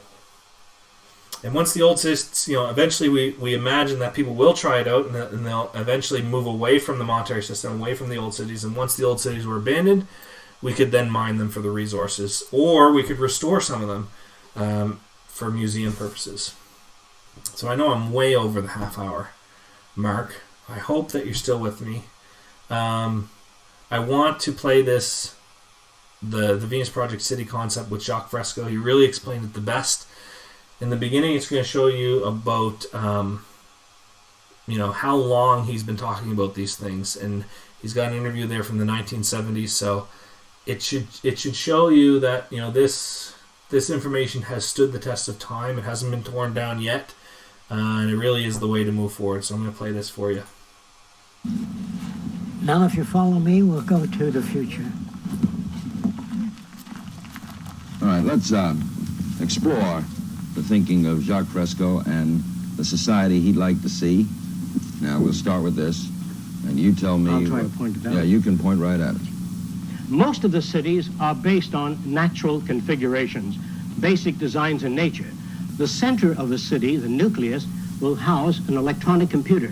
And once the old cities, eventually we imagine that people will try it out, and they'll eventually move away from the monetary system, away from the old cities. And once the old cities were abandoned, we could then mine them for the resources, or we could restore some of them for museum purposes. So I know I'm way over the half hour mark. I hope that you're still with me. I want to play the Venus Project City concept with Jacques Fresco. He really explained it the best. In the beginning, it's going to show you about how long he's been talking about these things, and he's got an interview there from the 1970s. So it should show you that this information has stood the test of time. It hasn't been torn down yet, and it really is the way to move forward. So I'm going to play this for you. Now, if you follow me, we'll go to the future. All right, let's explore the thinking of Jacques Fresco and the society he'd like to see. Now, we'll start with this, and you tell me... I'll try to point it out. Yeah, you can point right at it. Most of the cities are based on natural configurations, basic designs in nature. The center of the city, the nucleus, will house an electronic computer,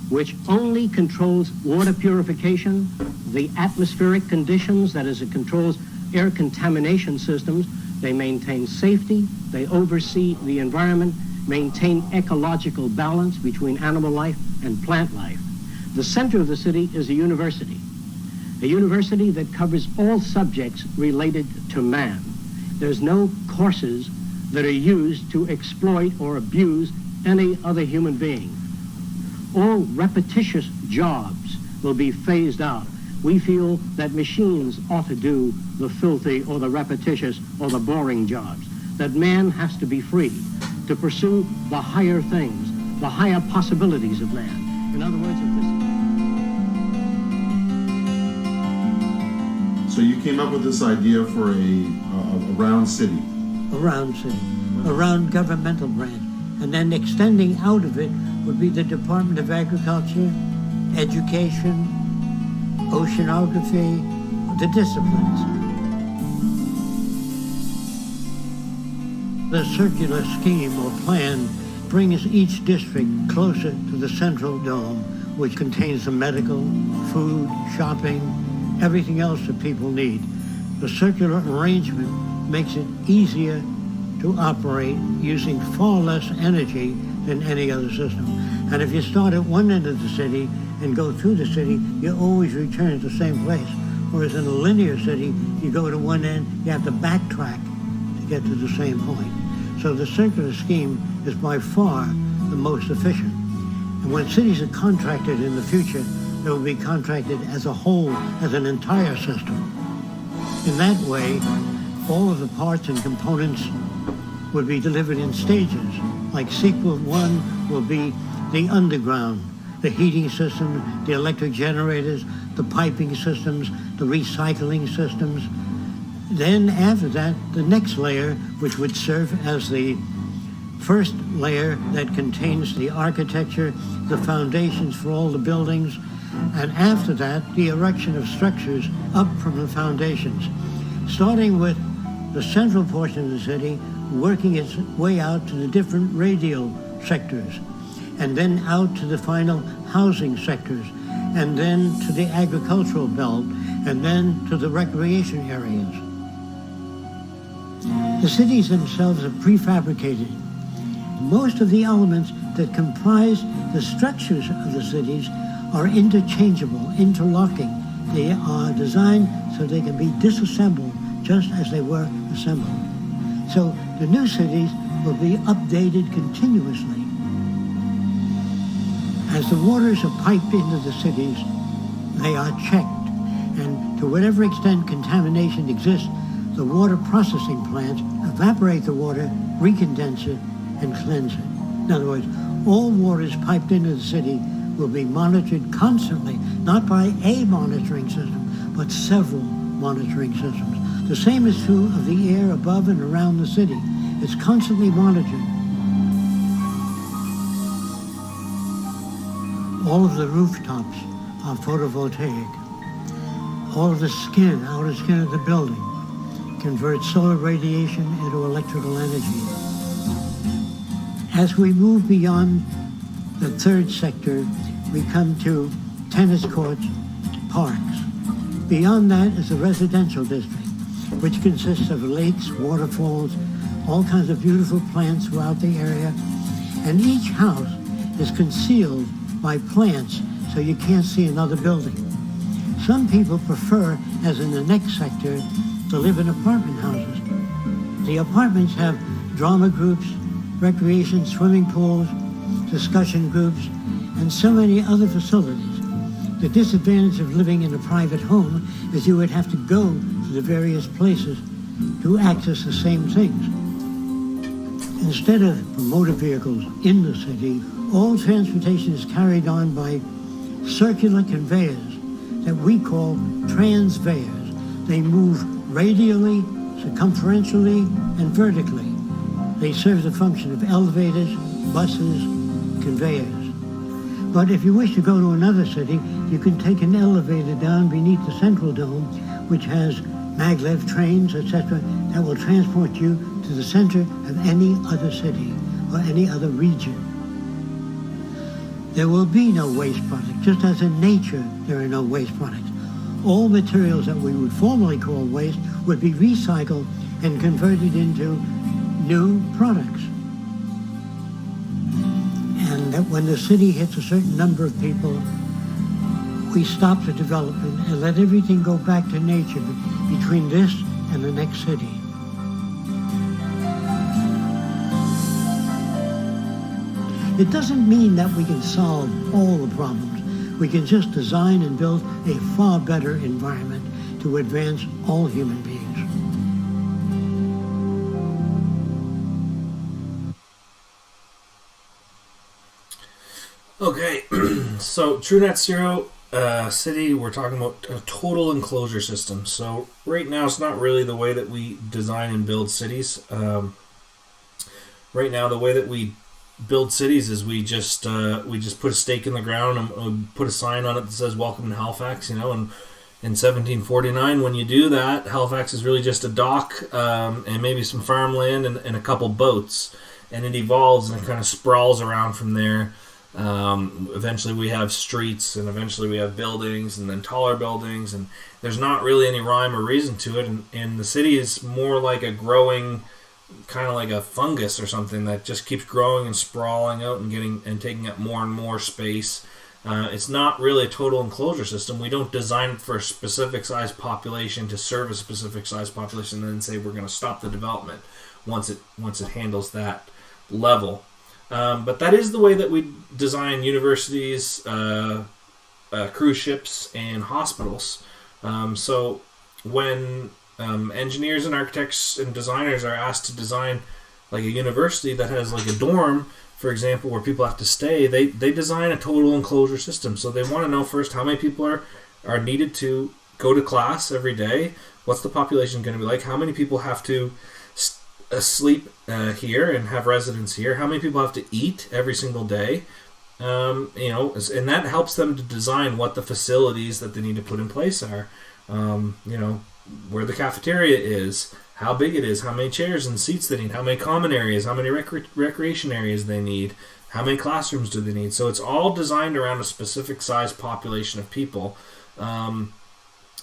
which only controls water purification, the atmospheric conditions, that is, it controls air contamination systems. They maintain safety, they oversee the environment, maintain ecological balance between animal life and plant life. The center of the city is a university that covers all subjects related to man. There's no courses that are used to exploit or abuse any other human being. All repetitious jobs will be phased out. We feel that machines ought to do the filthy or the repetitious or the boring jobs, that man has to be free to pursue the higher things, the higher possibilities of man. In other words, So you came up with this idea for a round city. A round city, a round governmental branch. And then extending out of it would be the Department of Agriculture, Education, Oceanography, the disciplines. The circular scheme or plan brings each district closer to the central dome, which contains the medical, food, shopping, everything else that people need. The circular arrangement makes it easier to operate using far less energy than any other system. And if you start at one end of the city and go through the city, you always return to the same place. Whereas in a linear city, you go to one end, you have to backtrack to get to the same point. So the circular scheme is by far the most efficient. And when cities are contracted in the future, they will be contracted as a whole, as an entire system. In that way, all of the parts and components would be delivered in stages. Like sequel 1 will be the underground, the heating system, the electric generators, the piping systems, the recycling systems. Then after that, the next layer, which would serve as the first layer that contains the architecture, the foundations for all the buildings, and after that, the erection of structures up from the foundations, starting with the central portion of the city, working its way out to the different radial sectors, and then out to the final housing sectors, and then to the agricultural belt, and then to the recreation areas. The cities themselves are prefabricated. Most of the elements that comprise the structures of the cities are interchangeable, interlocking. They are designed so they can be disassembled just as they were assembled. So the new cities will be updated continuously. As the waters are piped into the cities, they are checked, and to whatever extent contamination exists, the water processing plants evaporate the water, recondense it, and cleanse it. In other words, all waters piped into the city will be monitored constantly, not by a monitoring system, but several monitoring systems. The same is true of the air above and around the city. It's constantly monitored. All of the rooftops are photovoltaic. All of the outer skin of the building, converts solar radiation into electrical energy. As we move beyond the third sector, we come to tennis courts, parks. Beyond that is the residential district, which consists of lakes, waterfalls, all kinds of beautiful plants throughout the area, and each house is concealed by plants so you can't see another building. Some people prefer, as in the next sector, to live in apartment houses. The apartments have drama groups, recreation swimming pools, discussion groups, and so many other facilities. The disadvantage of living in a private home is you would have to go to the various places to access the same things. Instead of motor vehicles in the city, all transportation is carried on by circular conveyors that we call transveyors. They move radially, circumferentially, and vertically. They serve the function of elevators, buses, conveyors. But if you wish to go to another city, you can take an elevator down beneath the Central Dome, which has maglev trains, etc., that will transport you to the center of any other city or any other region. There will be no waste products, just as in nature there are no waste products. All materials that we would formerly call waste would be recycled and converted into new products. And that when the city hits a certain number of people, we stop the development and let everything go back to nature between this and the next city. It doesn't mean that we can solve all the problems. We can just design and build a far better environment to advance all human beings. Okay, so True Net Zero City, we're talking about a total enclosure system. So right now it's not really the way that we design and build cities. Right now the way that we build cities is we just put a stake in the ground and put a sign on it that says "Welcome to Halifax." And in 1749, when you do that, Halifax is really just a dock and maybe some farmland and a couple boats, and it evolves and it kind of sprawls around from there. Eventually we have streets, and eventually we have buildings, and then taller buildings, and there's not really any rhyme or reason to it. And the city is more like a growing, kind of like a fungus or something that just keeps growing and sprawling out and taking up more and more space. It's not really a total enclosure system. We don't design it for a specific size population to serve a specific size population and then say we're going to stop the development once it handles that level. But that is the way that we design universities, cruise ships, and hospitals. So when engineers and architects and designers are asked to design like a university that has like a dorm, for example, where people have to stay, they design a total enclosure system. So they want to know first how many people are needed to go to class every day. What's the population going to be like? How many people have to sleep here and have residence here? How many people have to eat every single day? And that helps them to design what the facilities that they need to put in place are. Where the cafeteria is, how big it is, how many chairs and seats they need, how many common areas, how many recreation areas they need, how many classrooms do they need. So it's all designed around a specific size population of people. And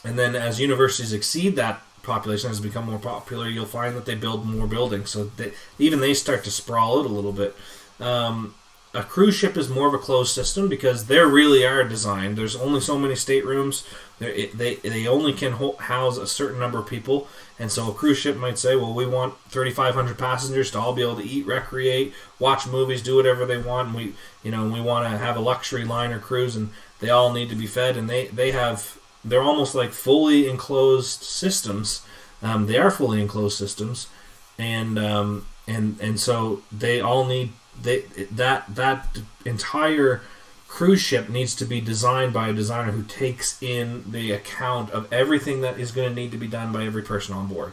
then as universities exceed that population, as it become more popular, you'll find that they build more buildings. So they start to sprawl out a little bit. a cruise ship is more of a closed system because they really are designed. There's only so many staterooms. They only can house a certain number of people. And so a cruise ship might say, well, we want 3,500 passengers to all be able to eat, recreate, watch movies, do whatever they want. And we want to have a luxury liner cruise, and they all need to be fed. And they're almost like fully enclosed systems. They are fully enclosed systems, and so they all need that entire cruise ship needs to be designed by a designer who takes in the account of everything that is going to need to be done by every person on board.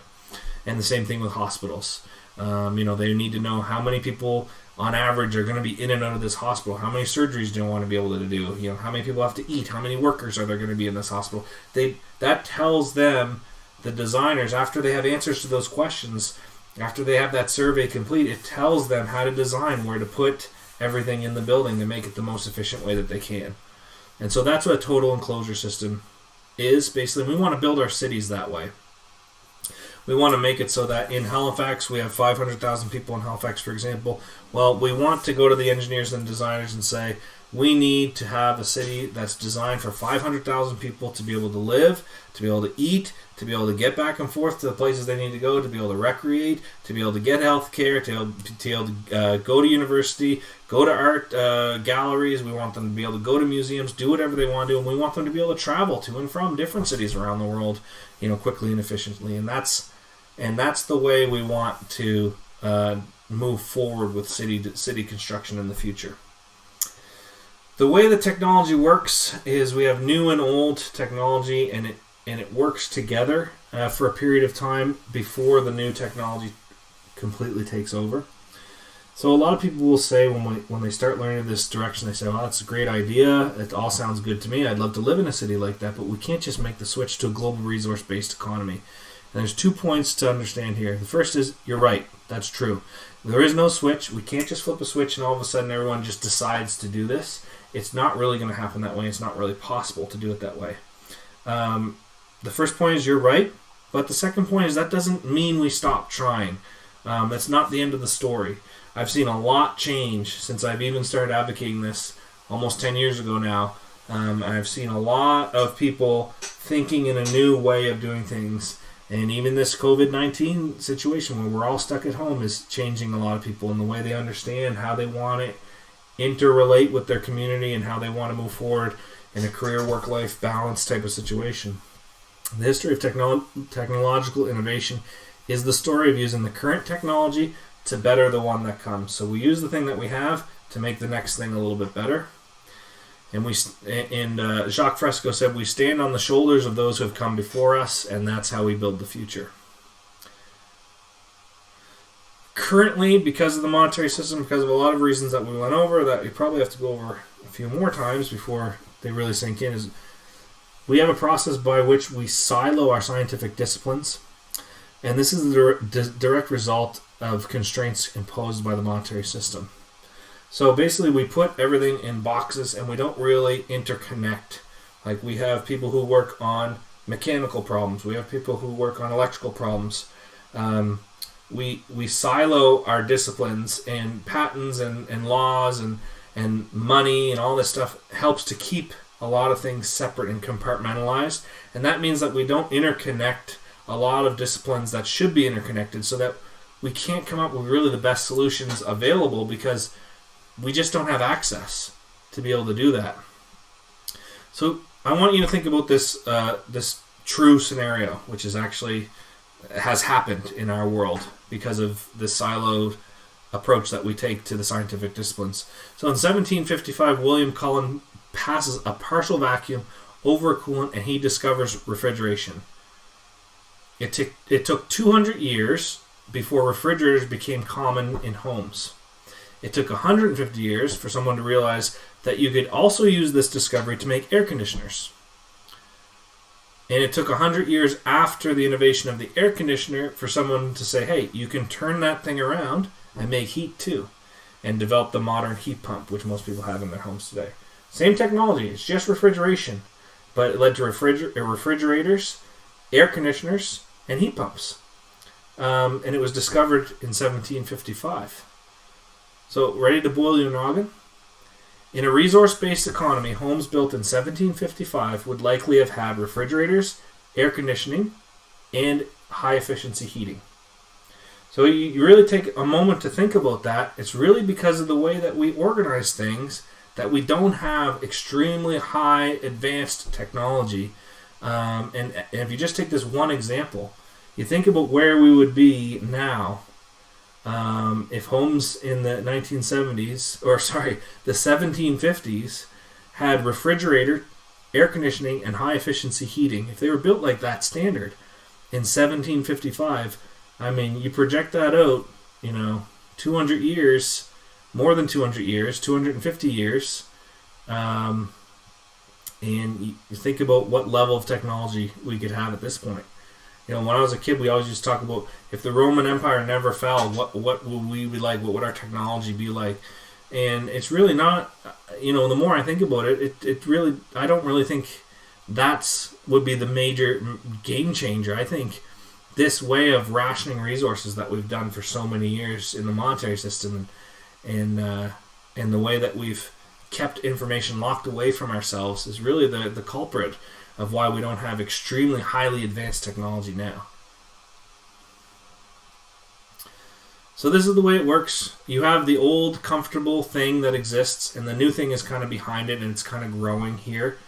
And the same thing with hospitals. They need to know how many people on average are going to be in and out of this hospital. How many surgeries do you want to be able to do? How many people have to eat? How many workers are there going to be in this hospital? That tells them, the designers, after they have answers to those questions, after they have that survey complete, it tells them how to design, where to put everything in the building to make it the most efficient way that they can. And so that's what a total enclosure system is. Basically, we want to build our cities that way. We want to make it so that in Halifax, we have 500,000 people in Halifax, for example. Well, we want to go to the engineers and designers and say, we need to have a city that's designed for 500,000 people to be able to live, to be able to eat, to be able to get back and forth to the places they need to go, to be able to recreate, to be able to get health care, to be able to go to university, go to art galleries. We want them to be able to go to museums, do whatever they want to do, and we want them to be able to travel to and from different cities around the world, quickly and efficiently. And that's the way we want to move forward with city construction in the future. The way the technology works is we have new and old technology, and it works together for a period of time before the new technology completely takes over. So a lot of people will say when they start learning this direction, they say, well, that's a great idea. It all sounds good to me. I'd love to live in a city like that, but we can't just make the switch to a global resource-based economy. And there's 2 points to understand here. The first is, you're right. That's true. There is no switch. We can't just flip a switch and all of a sudden everyone just decides to do this. It's not really going to happen that way. It's not really possible to do it that way. The first point is you're right, but the second point is that doesn't mean we stop trying. That's not the end of the story. I've seen a lot change since I've even started advocating this almost 10 years ago now. I've seen a lot of people thinking in a new way of doing things. And even this COVID-19 situation where we're all stuck at home is changing a lot of people in the way they understand how they want to interrelate with their community and how they want to move forward in a career work-life balance type of situation. The history of technological innovation is the story of using the current technology to better the one that comes. So we use the thing that we have to make the next thing a little bit better. And Jacques Fresco said, we stand on the shoulders of those who have come before us, and that's how we build the future. Currently, because of the monetary system, because of a lot of reasons that we went over, that we probably have to go over a few more times before they really sink in, is we have a process by which we silo our scientific disciplines. And this is the direct result of constraints imposed by the monetary system. So basically we put everything in boxes and we don't really interconnect. Like we have people who work on mechanical problems. We have people who work on electrical problems. We silo our disciplines, and patents and laws and money and all this stuff helps to keep a lot of things separate and compartmentalized. And that means that we don't interconnect a lot of disciplines that should be interconnected, so that we can't come up with really the best solutions available because we just don't have access to be able to do that. So I want you to think about this this true scenario, which is actually has happened in our world because of the siloed approach that we take to the scientific disciplines. So in 1755, William Cullen passes a partial vacuum over a coolant and he discovers refrigeration. It took 200 years before refrigerators became common in homes. It took 150 years for someone to realize that you could also use this discovery to make air conditioners. And it took 100 years after the innovation of the air conditioner for someone to say, hey, you can turn that thing around and make heat too, and develop the modern heat pump, which most people have in their homes today. Same technology, it's just refrigeration, but it led to refrigerators, air conditioners, and heat pumps. And it was discovered in 1755. So, ready to boil your noggin? In a resource-based economy, homes built in 1755 would likely have had refrigerators, air conditioning, and high-efficiency heating. So you really take a moment to think about that. It's really because of the way that we organize things that we don't have extremely high advanced technology. And if you just take this one example, you think about where we would be now if homes in the 1750s had refrigerator, air conditioning, and high efficiency heating. If they were built like that standard in 1755, I mean, you project that out, 200 years, more than 200 years, 250 years, and you think about what level of technology we could have at this point. When I was a kid, we always used to talk about if the Roman Empire never fell, what would we be like? What would our technology be like? And it's really not, the more I think about it, I don't really think would be the major game changer. I think this way of rationing resources that we've done for so many years in the monetary system and the way that we've kept information locked away from ourselves is really the culprit of why we don't have extremely highly advanced technology now. So this is the way it works. You have the old comfortable thing that exists, and the new thing is kind of behind it, and it's kind of growing here.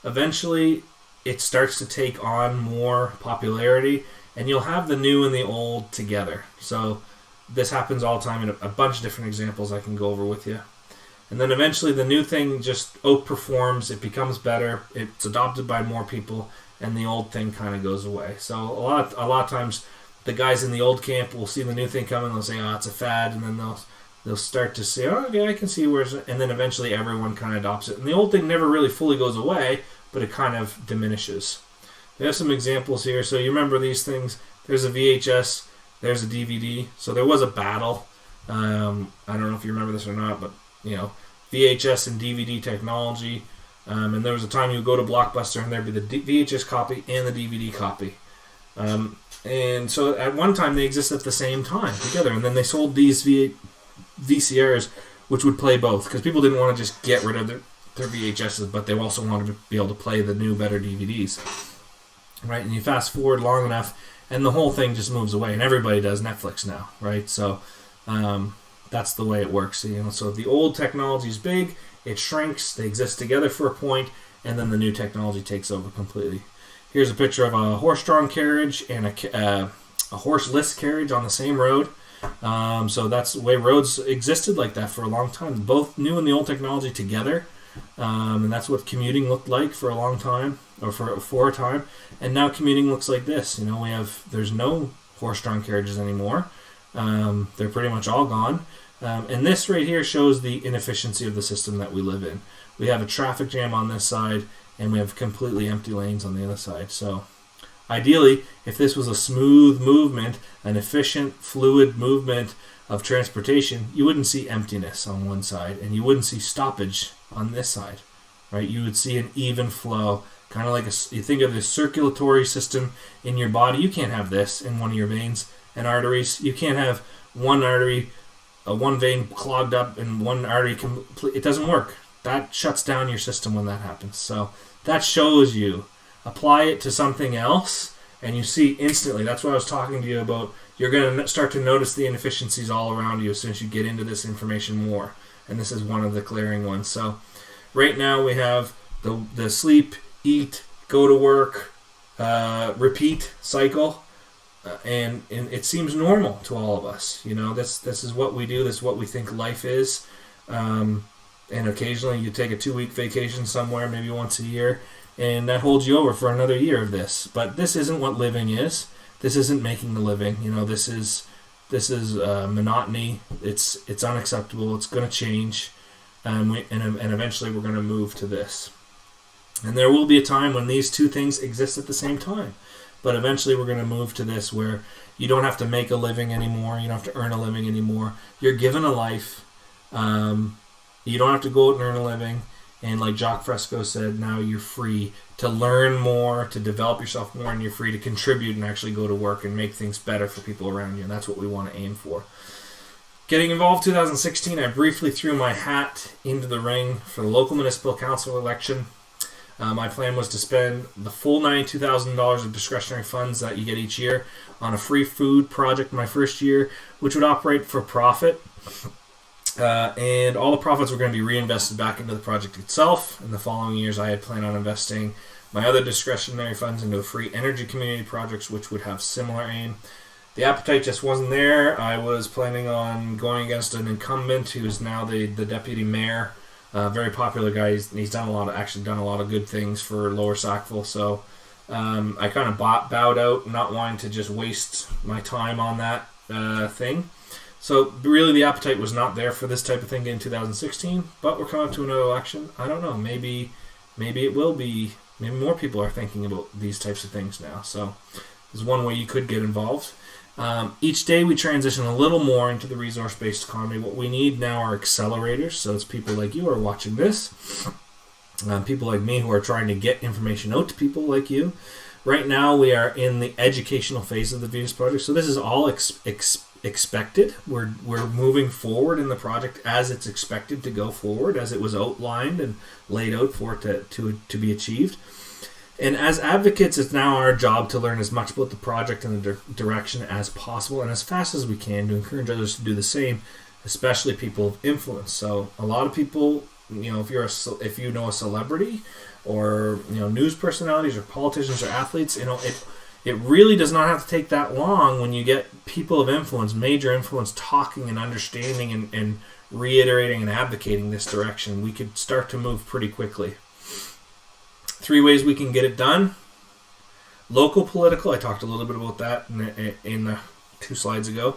Eventually, it starts to take on more popularity, and you'll have the new and the old together. So this happens all the time in a bunch of different examples I can go over with you. And then eventually the new thing just outperforms, it becomes better, it's adopted by more people, and the old thing kind of goes away. So a lot of times the guys in the old camp will see the new thing coming, they'll say, it's a fad, and then they'll start to say, okay, I can see where's it, and then eventually everyone kind of adopts it. And the old thing never really fully goes away, but it kind of diminishes. There's some examples here. So you remember these things. There's a VHS, there's a DVD. So there was a battle. I don't know if you remember this or not, but VHS and DVD technology. And there was a time you would go to Blockbuster and there'd be the VHS copy and the DVD copy. And so at one time they existed at the same time together. And then they sold these VCRs, which would play both. Because people didn't want to just get rid of their VHSs, but they also wanted to be able to play the new, better DVDs. Right? And you fast forward long enough, and the whole thing just moves away. And everybody does Netflix now. Right? So that's the way it works. So the old technology is big, it shrinks, they exist together for a point, and then the new technology takes over completely. Here's a picture of a horse-drawn carriage and a horseless carriage on the same road. So that's the way roads existed like that for a long time. Both new and the old technology together. And that's what commuting looked like for a long time, or for a time. And now commuting looks like this. There's no horse-drawn carriages anymore. They're pretty much all gone. And this right here shows the inefficiency of the system that we live in. We have a traffic jam on this side, and we have completely empty lanes on the other side. So ideally, if this was a smooth movement, an efficient, fluid movement of transportation, you wouldn't see emptiness on one side, and you wouldn't see stoppage on this side, right? You would see an even flow, kind of like you think of the circulatory system in your body. You can't have this in one of your veins and arteries. You can't have one artery, one vein clogged up and one artery it doesn't work. That shuts down your system when that happens. So that shows you. Apply it to something else, and you see instantly. That's what I was talking to you about. You're going to start to notice the inefficiencies all around you as soon as you get into this information more. And this is one of the glaring ones. So right now we have the sleep, eat, go to work, repeat cycle. And it seems normal to all of us. This is what we do. This is what we think life is. And occasionally you take a 2-week vacation somewhere, maybe once a year, and that holds you over for another year of this. But this isn't what living is. This isn't making a living. This is monotony. It's unacceptable. It's going to change, and eventually we're going to move to this. And there will be a time when these two things exist at the same time. But eventually we're going to move to this where you don't have to make a living anymore. You don't have to earn a living anymore. You're given a life. You don't have to go out and earn a living. And like Jacques Fresco said, now you're free to learn more, to develop yourself more, and you're free to contribute and actually go to work and make things better for people around you. And that's what we want to aim for. Getting involved 2016, I briefly threw my hat into the ring for the local municipal council election. My plan was to spend the full $92,000 of discretionary funds that you get each year on a free food project my first year, which would operate for profit. And all the profits were going to be reinvested back into the project itself. In the following years, I had planned on investing my other discretionary funds into free energy community projects, which would have similar aim. The appetite just wasn't there. I was planning on going against an incumbent who is now the deputy mayor. Very popular guy. He's done a lot of good things for Lower Sackville. So I kind of bowed out, not wanting to just waste my time on that thing. So really, the appetite was not there for this type of thing in 2016. But we're coming up to another election. I don't know. Maybe it will be. Maybe more people are thinking about these types of things now. So there's one way you could get involved. Each day we transition a little more into the resource-based economy. What we need now are accelerators. So it's people like you who are watching this, people like me who are trying to get information out to people like you. Right now we are in the educational phase of the Venus Project. So this is all expected. We're moving forward in the project as it's expected to go forward, as it was outlined and laid out for it to be achieved. And as advocates, it's now our job to learn as much about the project and the direction as possible and as fast as we can to encourage others to do the same, especially people of influence. So a lot of people, if you know a celebrity or news personalities or politicians or athletes, it really does not have to take that long when you get people of influence, major influence, talking and understanding and reiterating and advocating this direction. We could start to move pretty quickly. 3 ways we can get it done. Local political, I talked a little bit about that in 2 slides ago.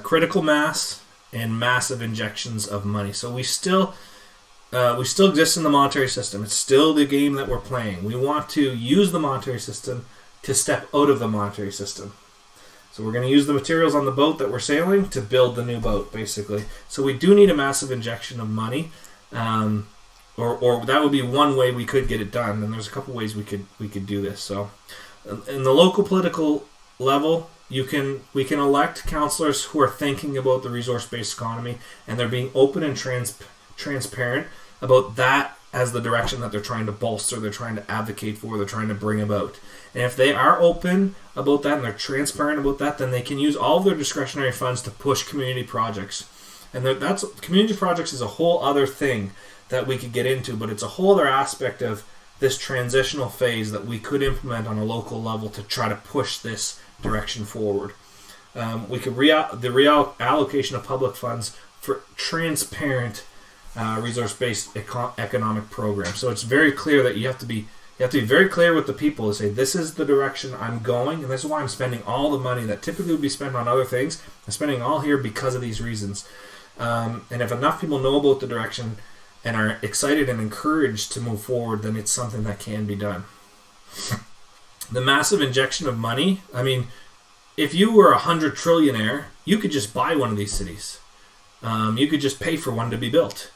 Critical mass and massive injections of money. So we still exist in the monetary system. It's still the game that we're playing. We want to use the monetary system to step out of the monetary system. So we're going to use the materials on the boat that we're sailing to build the new boat, basically. So we do need a massive injection of money. Or that would be one way we could get it done, and there's a couple ways we could do this. So, in the local political level, we can elect councillors who are thinking about the resource-based economy, and they're being open and transparent about that as the direction that they're trying to bolster, they're trying to advocate for, they're trying to bring about. And if they are open about that and they're transparent about that, then they can use all of their discretionary funds to push community projects. And that's community projects is a whole other thing that we could get into, but it's a whole other aspect of this transitional phase that we could implement on a local level to try to push this direction forward. We could the reallocation of public funds for transparent resource-based economic programs. So it's very clear that you have to be very clear with the people to say, this is the direction I'm going, and this is why I'm spending all the money that typically would be spent on other things. I'm spending all here because of these reasons. And if enough people know about the direction and are excited and encouraged to move forward, then it's something that can be done. The massive injection of money, I mean, if you were 100 trillionaire, you could just buy one of these cities. You could just pay for one to be built.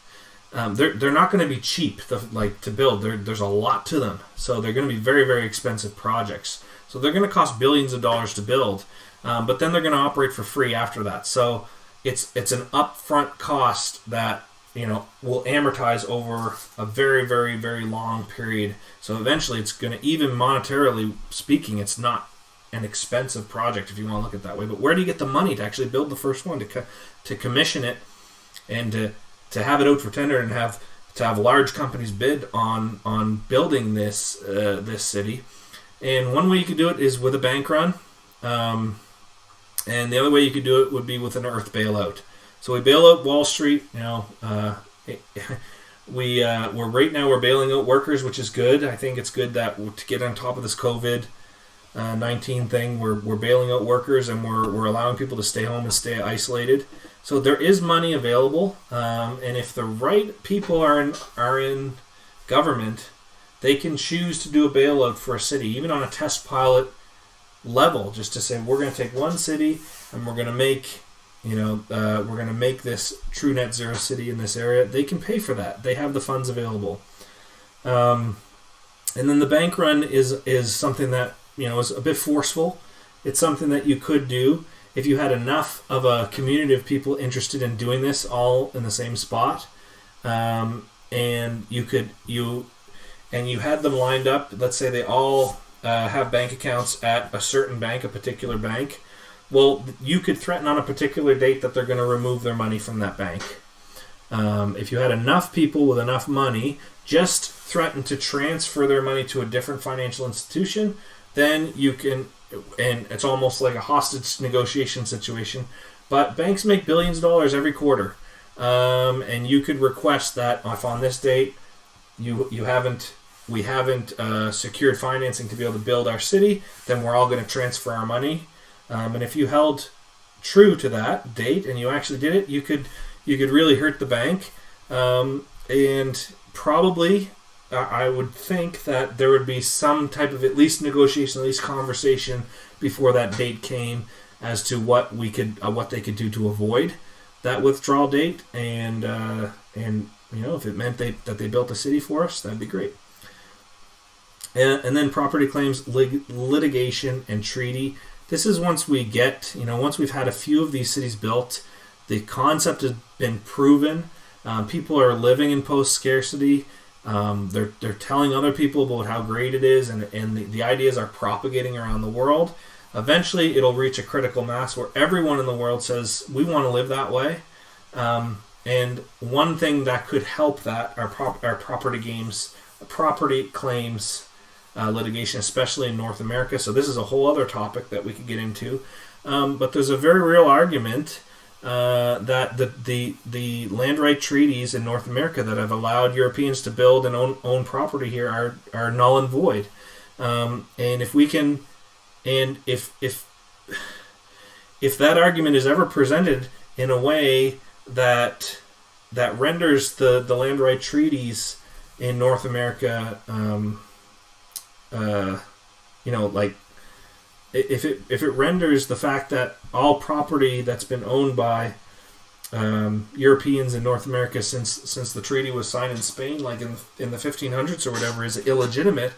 They're not going to be cheap to build. There's a lot to them. So they're going to be very, very expensive projects. So they're going to cost billions of dollars to build, but then they're going to operate for free after that. So it's an upfront cost that will amortize over a very, very, very long period. So eventually it's going to, even monetarily speaking, it's not an expensive project if you want to look at it that way. But where do you get the money to actually build the first one, to commission it, and to have it out for tender and to have large companies bid on building this city? And one way you could do it is with a bank run, and the other way you could do it would be with an earth bailout. So we bail out Wall Street. We're bailing out workers, which is good. I think it's good that to get on top of this COVID-19 thing, we're bailing out workers and we're allowing people to stay home and stay isolated. So there is money available, and if the right people are in government, they can choose to do a bailout for a city, even on a test pilot level, just to say we're going to take one city and we're going to make this true net zero city in this area. They can pay for that. They have the funds available. And then the bank run is something that, is a bit forceful. It's something that you could do. if you had enough of a community of people interested in doing this all in the same spot, and you had them lined up. Let's say they all have bank accounts at a certain bank, a particular bank. Well, you could threaten on a particular date that they're going to remove their money from that bank. If you had enough people with enough money just threaten to transfer their money to a different financial institution, then you can, and it's almost like a hostage negotiation situation, but banks make billions of dollars every quarter. And you could request that if on this date we haven't secured financing to be able to build our city, then we're all going to transfer our money. And if you held true to that date and you actually did it, you could really hurt the bank. And probably I would think that there would be some type of at least negotiation, at least conversation before that date came as to what they could do to avoid that withdrawal date. And if it meant that they built a city for us, that'd be great. And then property claims, litigation, and treaty. This is once we've had a few of these cities built, the concept has been proven. People are living in post-scarcity. They're telling other people about how great it is, and the ideas are propagating around the world. Eventually, it'll reach a critical mass where everyone in the world says, we want to live that way. And one thing that could help that are property claims litigation, especially in North America. So this is a whole other topic that we could get into. But there's a very real argument that the land right treaties in North America that have allowed Europeans to build and own property here are null and void. And if we can, and if that argument is ever presented in a way that renders the land right treaties in North America, if it renders the fact that all property that's been owned by Europeans in North America since the treaty was signed in Spain, like in the 1500s or whatever, is illegitimate,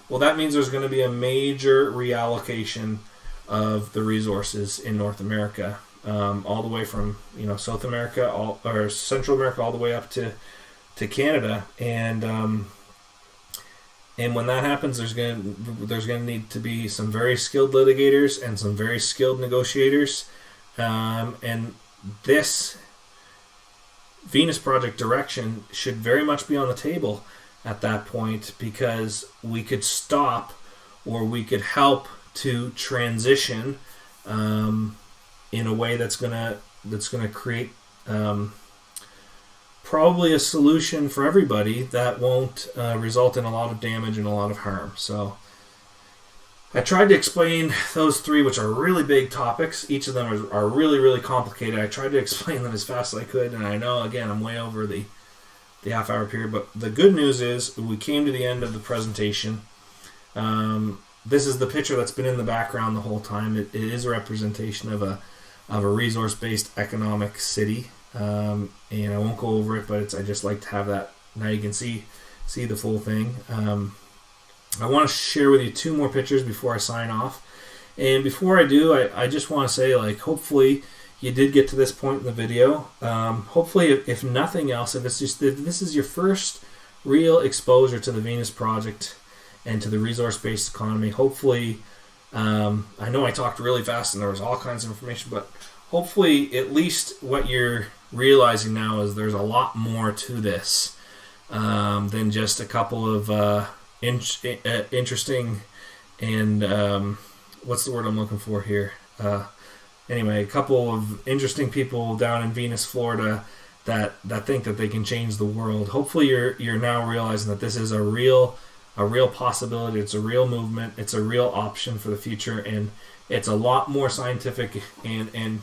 well, that means there's going to be a major reallocation of the resources in North America, all the way from South America, or Central America, all the way up to Canada, and when that happens, there's going to need to be some very skilled litigators and some very skilled negotiators, and this Venus Project direction should very much be on the table at that point, because we could stop or we could help to transition in a way that's gonna create probably a solution for everybody that won't result in a lot of damage and a lot of harm. So I tried to explain those three, which are really big topics. Each of them are really, really complicated. I tried to explain them as fast as I could, and I know, again, I'm way over the half-hour period, but the good news is we came to the end of the presentation. This is the picture that's been in the background the whole time. It is a representation of a resource-based economic city. And I won't go over it, but I just like to have that. Now you can see the full thing. I want to share with you two more pictures before I sign off. And before I do, I just want to say, hopefully you did get to this point in the video. Hopefully, if nothing else, if this is your first real exposure to the Venus Project and to the resource-based economy, hopefully, I know I talked really fast and there was all kinds of information, but hopefully at least what you're realizing now is there's a lot more to this than just a couple of interesting and what's the word I'm looking for here? Anyway, a couple of interesting people down in Venus, Florida that think that they can change the world. Hopefully you're now realizing that this is a real possibility. It's a real movement. It's a real option for the future, and it's a lot more scientific and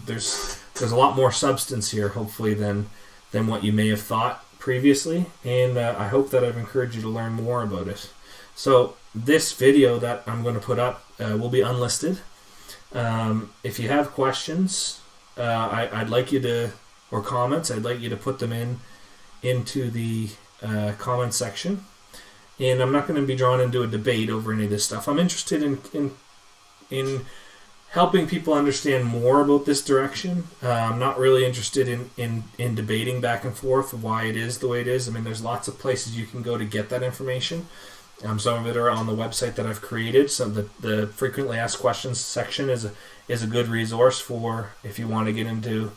there's a lot more substance here, hopefully, than what you may have thought previously. And I hope that I've encouraged you to learn more about it. So this video that I'm going to put up will be unlisted. If you have questions, I'd like you to, or comments, I'd like you to put them into the comment section. And I'm not going to be drawn into a debate over any of this stuff. I'm interested in helping people understand more about this direction. I'm not really interested in debating back and forth why it is the way it is. I mean, there's lots of places you can go to get that information. Some of it are on the website that I've created. So the frequently asked questions section is a good resource for if you want to get into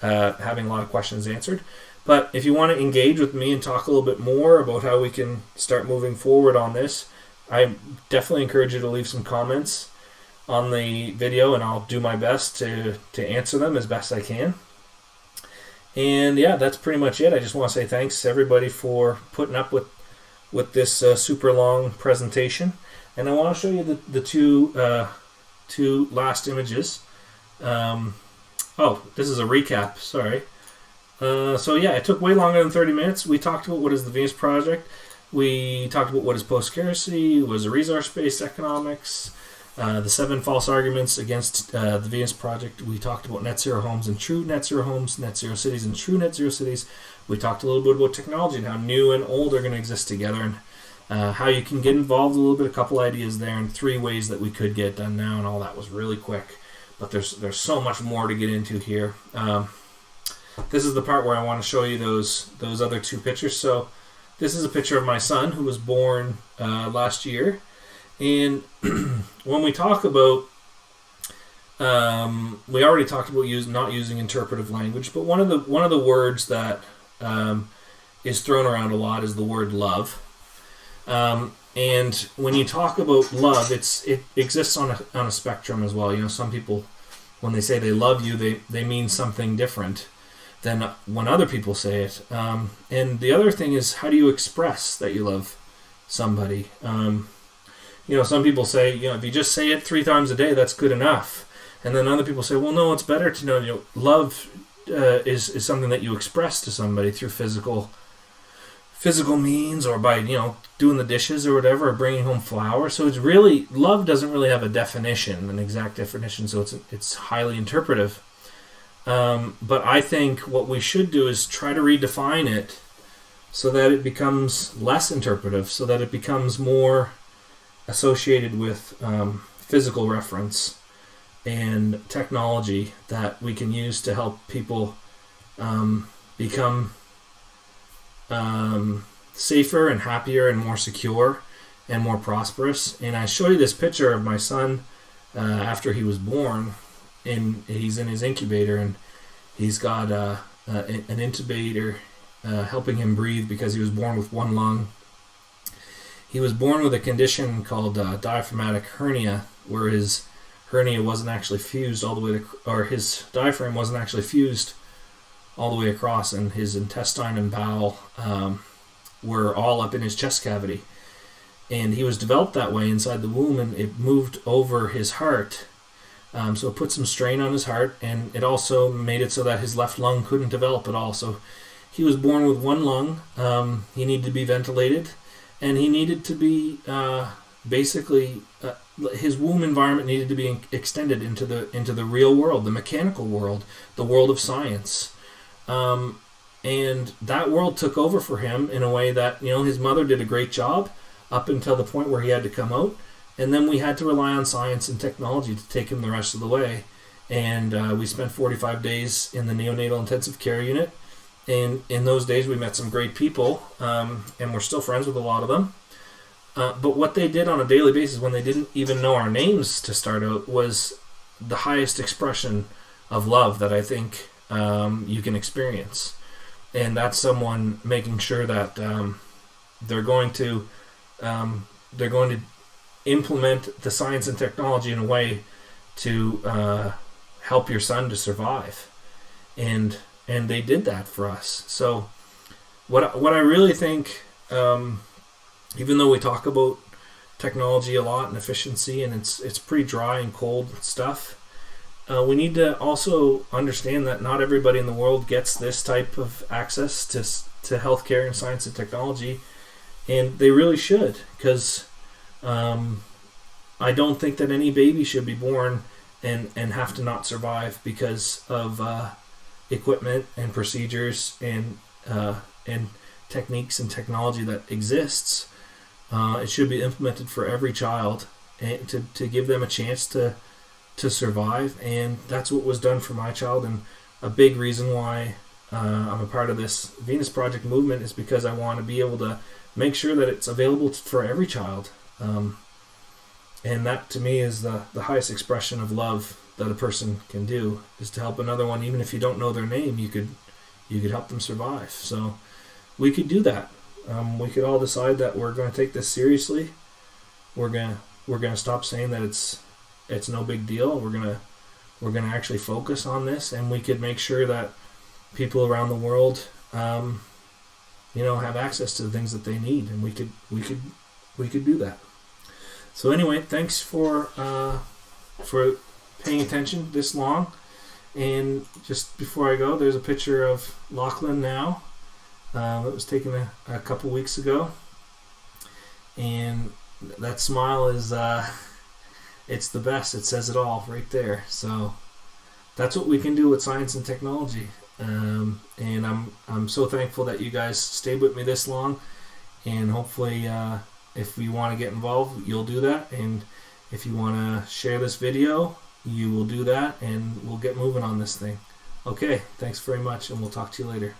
having a lot of questions answered. But if you want to engage with me and talk a little bit more about how we can start moving forward on this, I definitely encourage you to leave some comments on the video, and I'll do my best to answer them as best I can. And yeah, that's pretty much it. I just want to say thanks to everybody for putting up with this super long presentation. And I want to show you the two last images. Oh, this is a recap, sorry. So yeah, it took way longer than 30 minutes. We talked about what is the Venus Project. We talked about what is post-scarcity, what is resource-based economics, the 7 false arguments against the Venus Project. We talked about net zero homes and true net zero homes, net zero cities and true net zero cities. We talked a little bit about technology and how new and old are going to exist together, and how you can get involved a little bit, a couple ideas there, and 3 ways that we could get done now, and all that was really quick. But there's so much more to get into here. This is the part where I want to show you those other 2 pictures. So this is a picture of my son who was born last year. And when we talk about, we already talked about not using interpretive language, but one of the words that is thrown around a lot is the word love. And when you talk about love, it exists on a spectrum as well. You know, some people, when they say they love you, they mean something different than when other people say it. And the other thing is, how do you express that you love somebody? You know, some people say, you know, if you just say it 3 times a day, that's good enough. And then other people say, well, no, it's better to know, you know, love is something that you express to somebody through physical means, or by, you know, doing the dishes or whatever, or bringing home flowers. So it's really, love doesn't really have a definition, an exact definition, so it's highly interpretive. But I think what we should do is try to redefine it so that it becomes less interpretive, so that it becomes more associated with physical reference and technology that we can use to help people become safer and happier and more secure and more prosperous. And I show you this picture of my son after he was born, and he's in his incubator, and he's got an intubator helping him breathe because he was born with 1 lung. He was born with a condition called diaphragmatic hernia, where his hernia wasn't actually fused all the way or his diaphragm wasn't actually fused all the way across, and his intestine and bowel were all up in his chest cavity. And he was developed that way inside the womb, and it moved over his heart. So it put some strain on his heart, and it also made it so that his left lung couldn't develop at all. So he was born with 1 lung. He needed to be ventilated, and he needed to be his womb environment needed to be extended into the real world, the mechanical world, the world of science. And that world took over for him in a way that, you know, his mother did a great job up until the point where he had to come out. And then we had to rely on science and technology to take him the rest of the way. And we spent 45 days in the neonatal intensive care unit. And in those days, we met some great people, and we're still friends with a lot of them. But what they did on a daily basis, when they didn't even know our names to start out, was the highest expression of love that I think you can experience. And that's someone making sure that they're going to implement the science and technology in a way to help your son to survive. And they did that for us. So what I really think, even though we talk about technology a lot and efficiency, and it's pretty dry and cold stuff, we need to also understand that not everybody in the world gets this type of access to healthcare and science and technology, and they really should, because I don't think that any baby should be born and have to not survive because of equipment and procedures and techniques and technology that exists. It should be implemented for every child, and to give them a chance to to survive, and that's what was done for my child. And a big reason why I'm a part of this Venus Project movement is because I want to be able to make sure that it's available for every child. And that to me is the highest expression of love that a person can do, is to help another one. Even if you don't know their name, you could help them survive. So we could do that. We could all decide that we're going to take this seriously. We're gonna stop saying that it's no big deal. We're gonna actually focus on this, and we could make sure that people around the world, have access to the things that they need, and we could do that. So anyway, thanks for paying attention this long. And just before I go, there's a picture of Lachlan now that was taken a couple weeks ago, and that smile is it's the best. It says it all right there. So that's what we can do with science and technology. And I'm so thankful that you guys stayed with me this long, and hopefully if you want to get involved, you'll do that, and if you want to share this video, you will do that, and we'll get moving on this thing. Okay, thanks very much, and we'll talk to you later.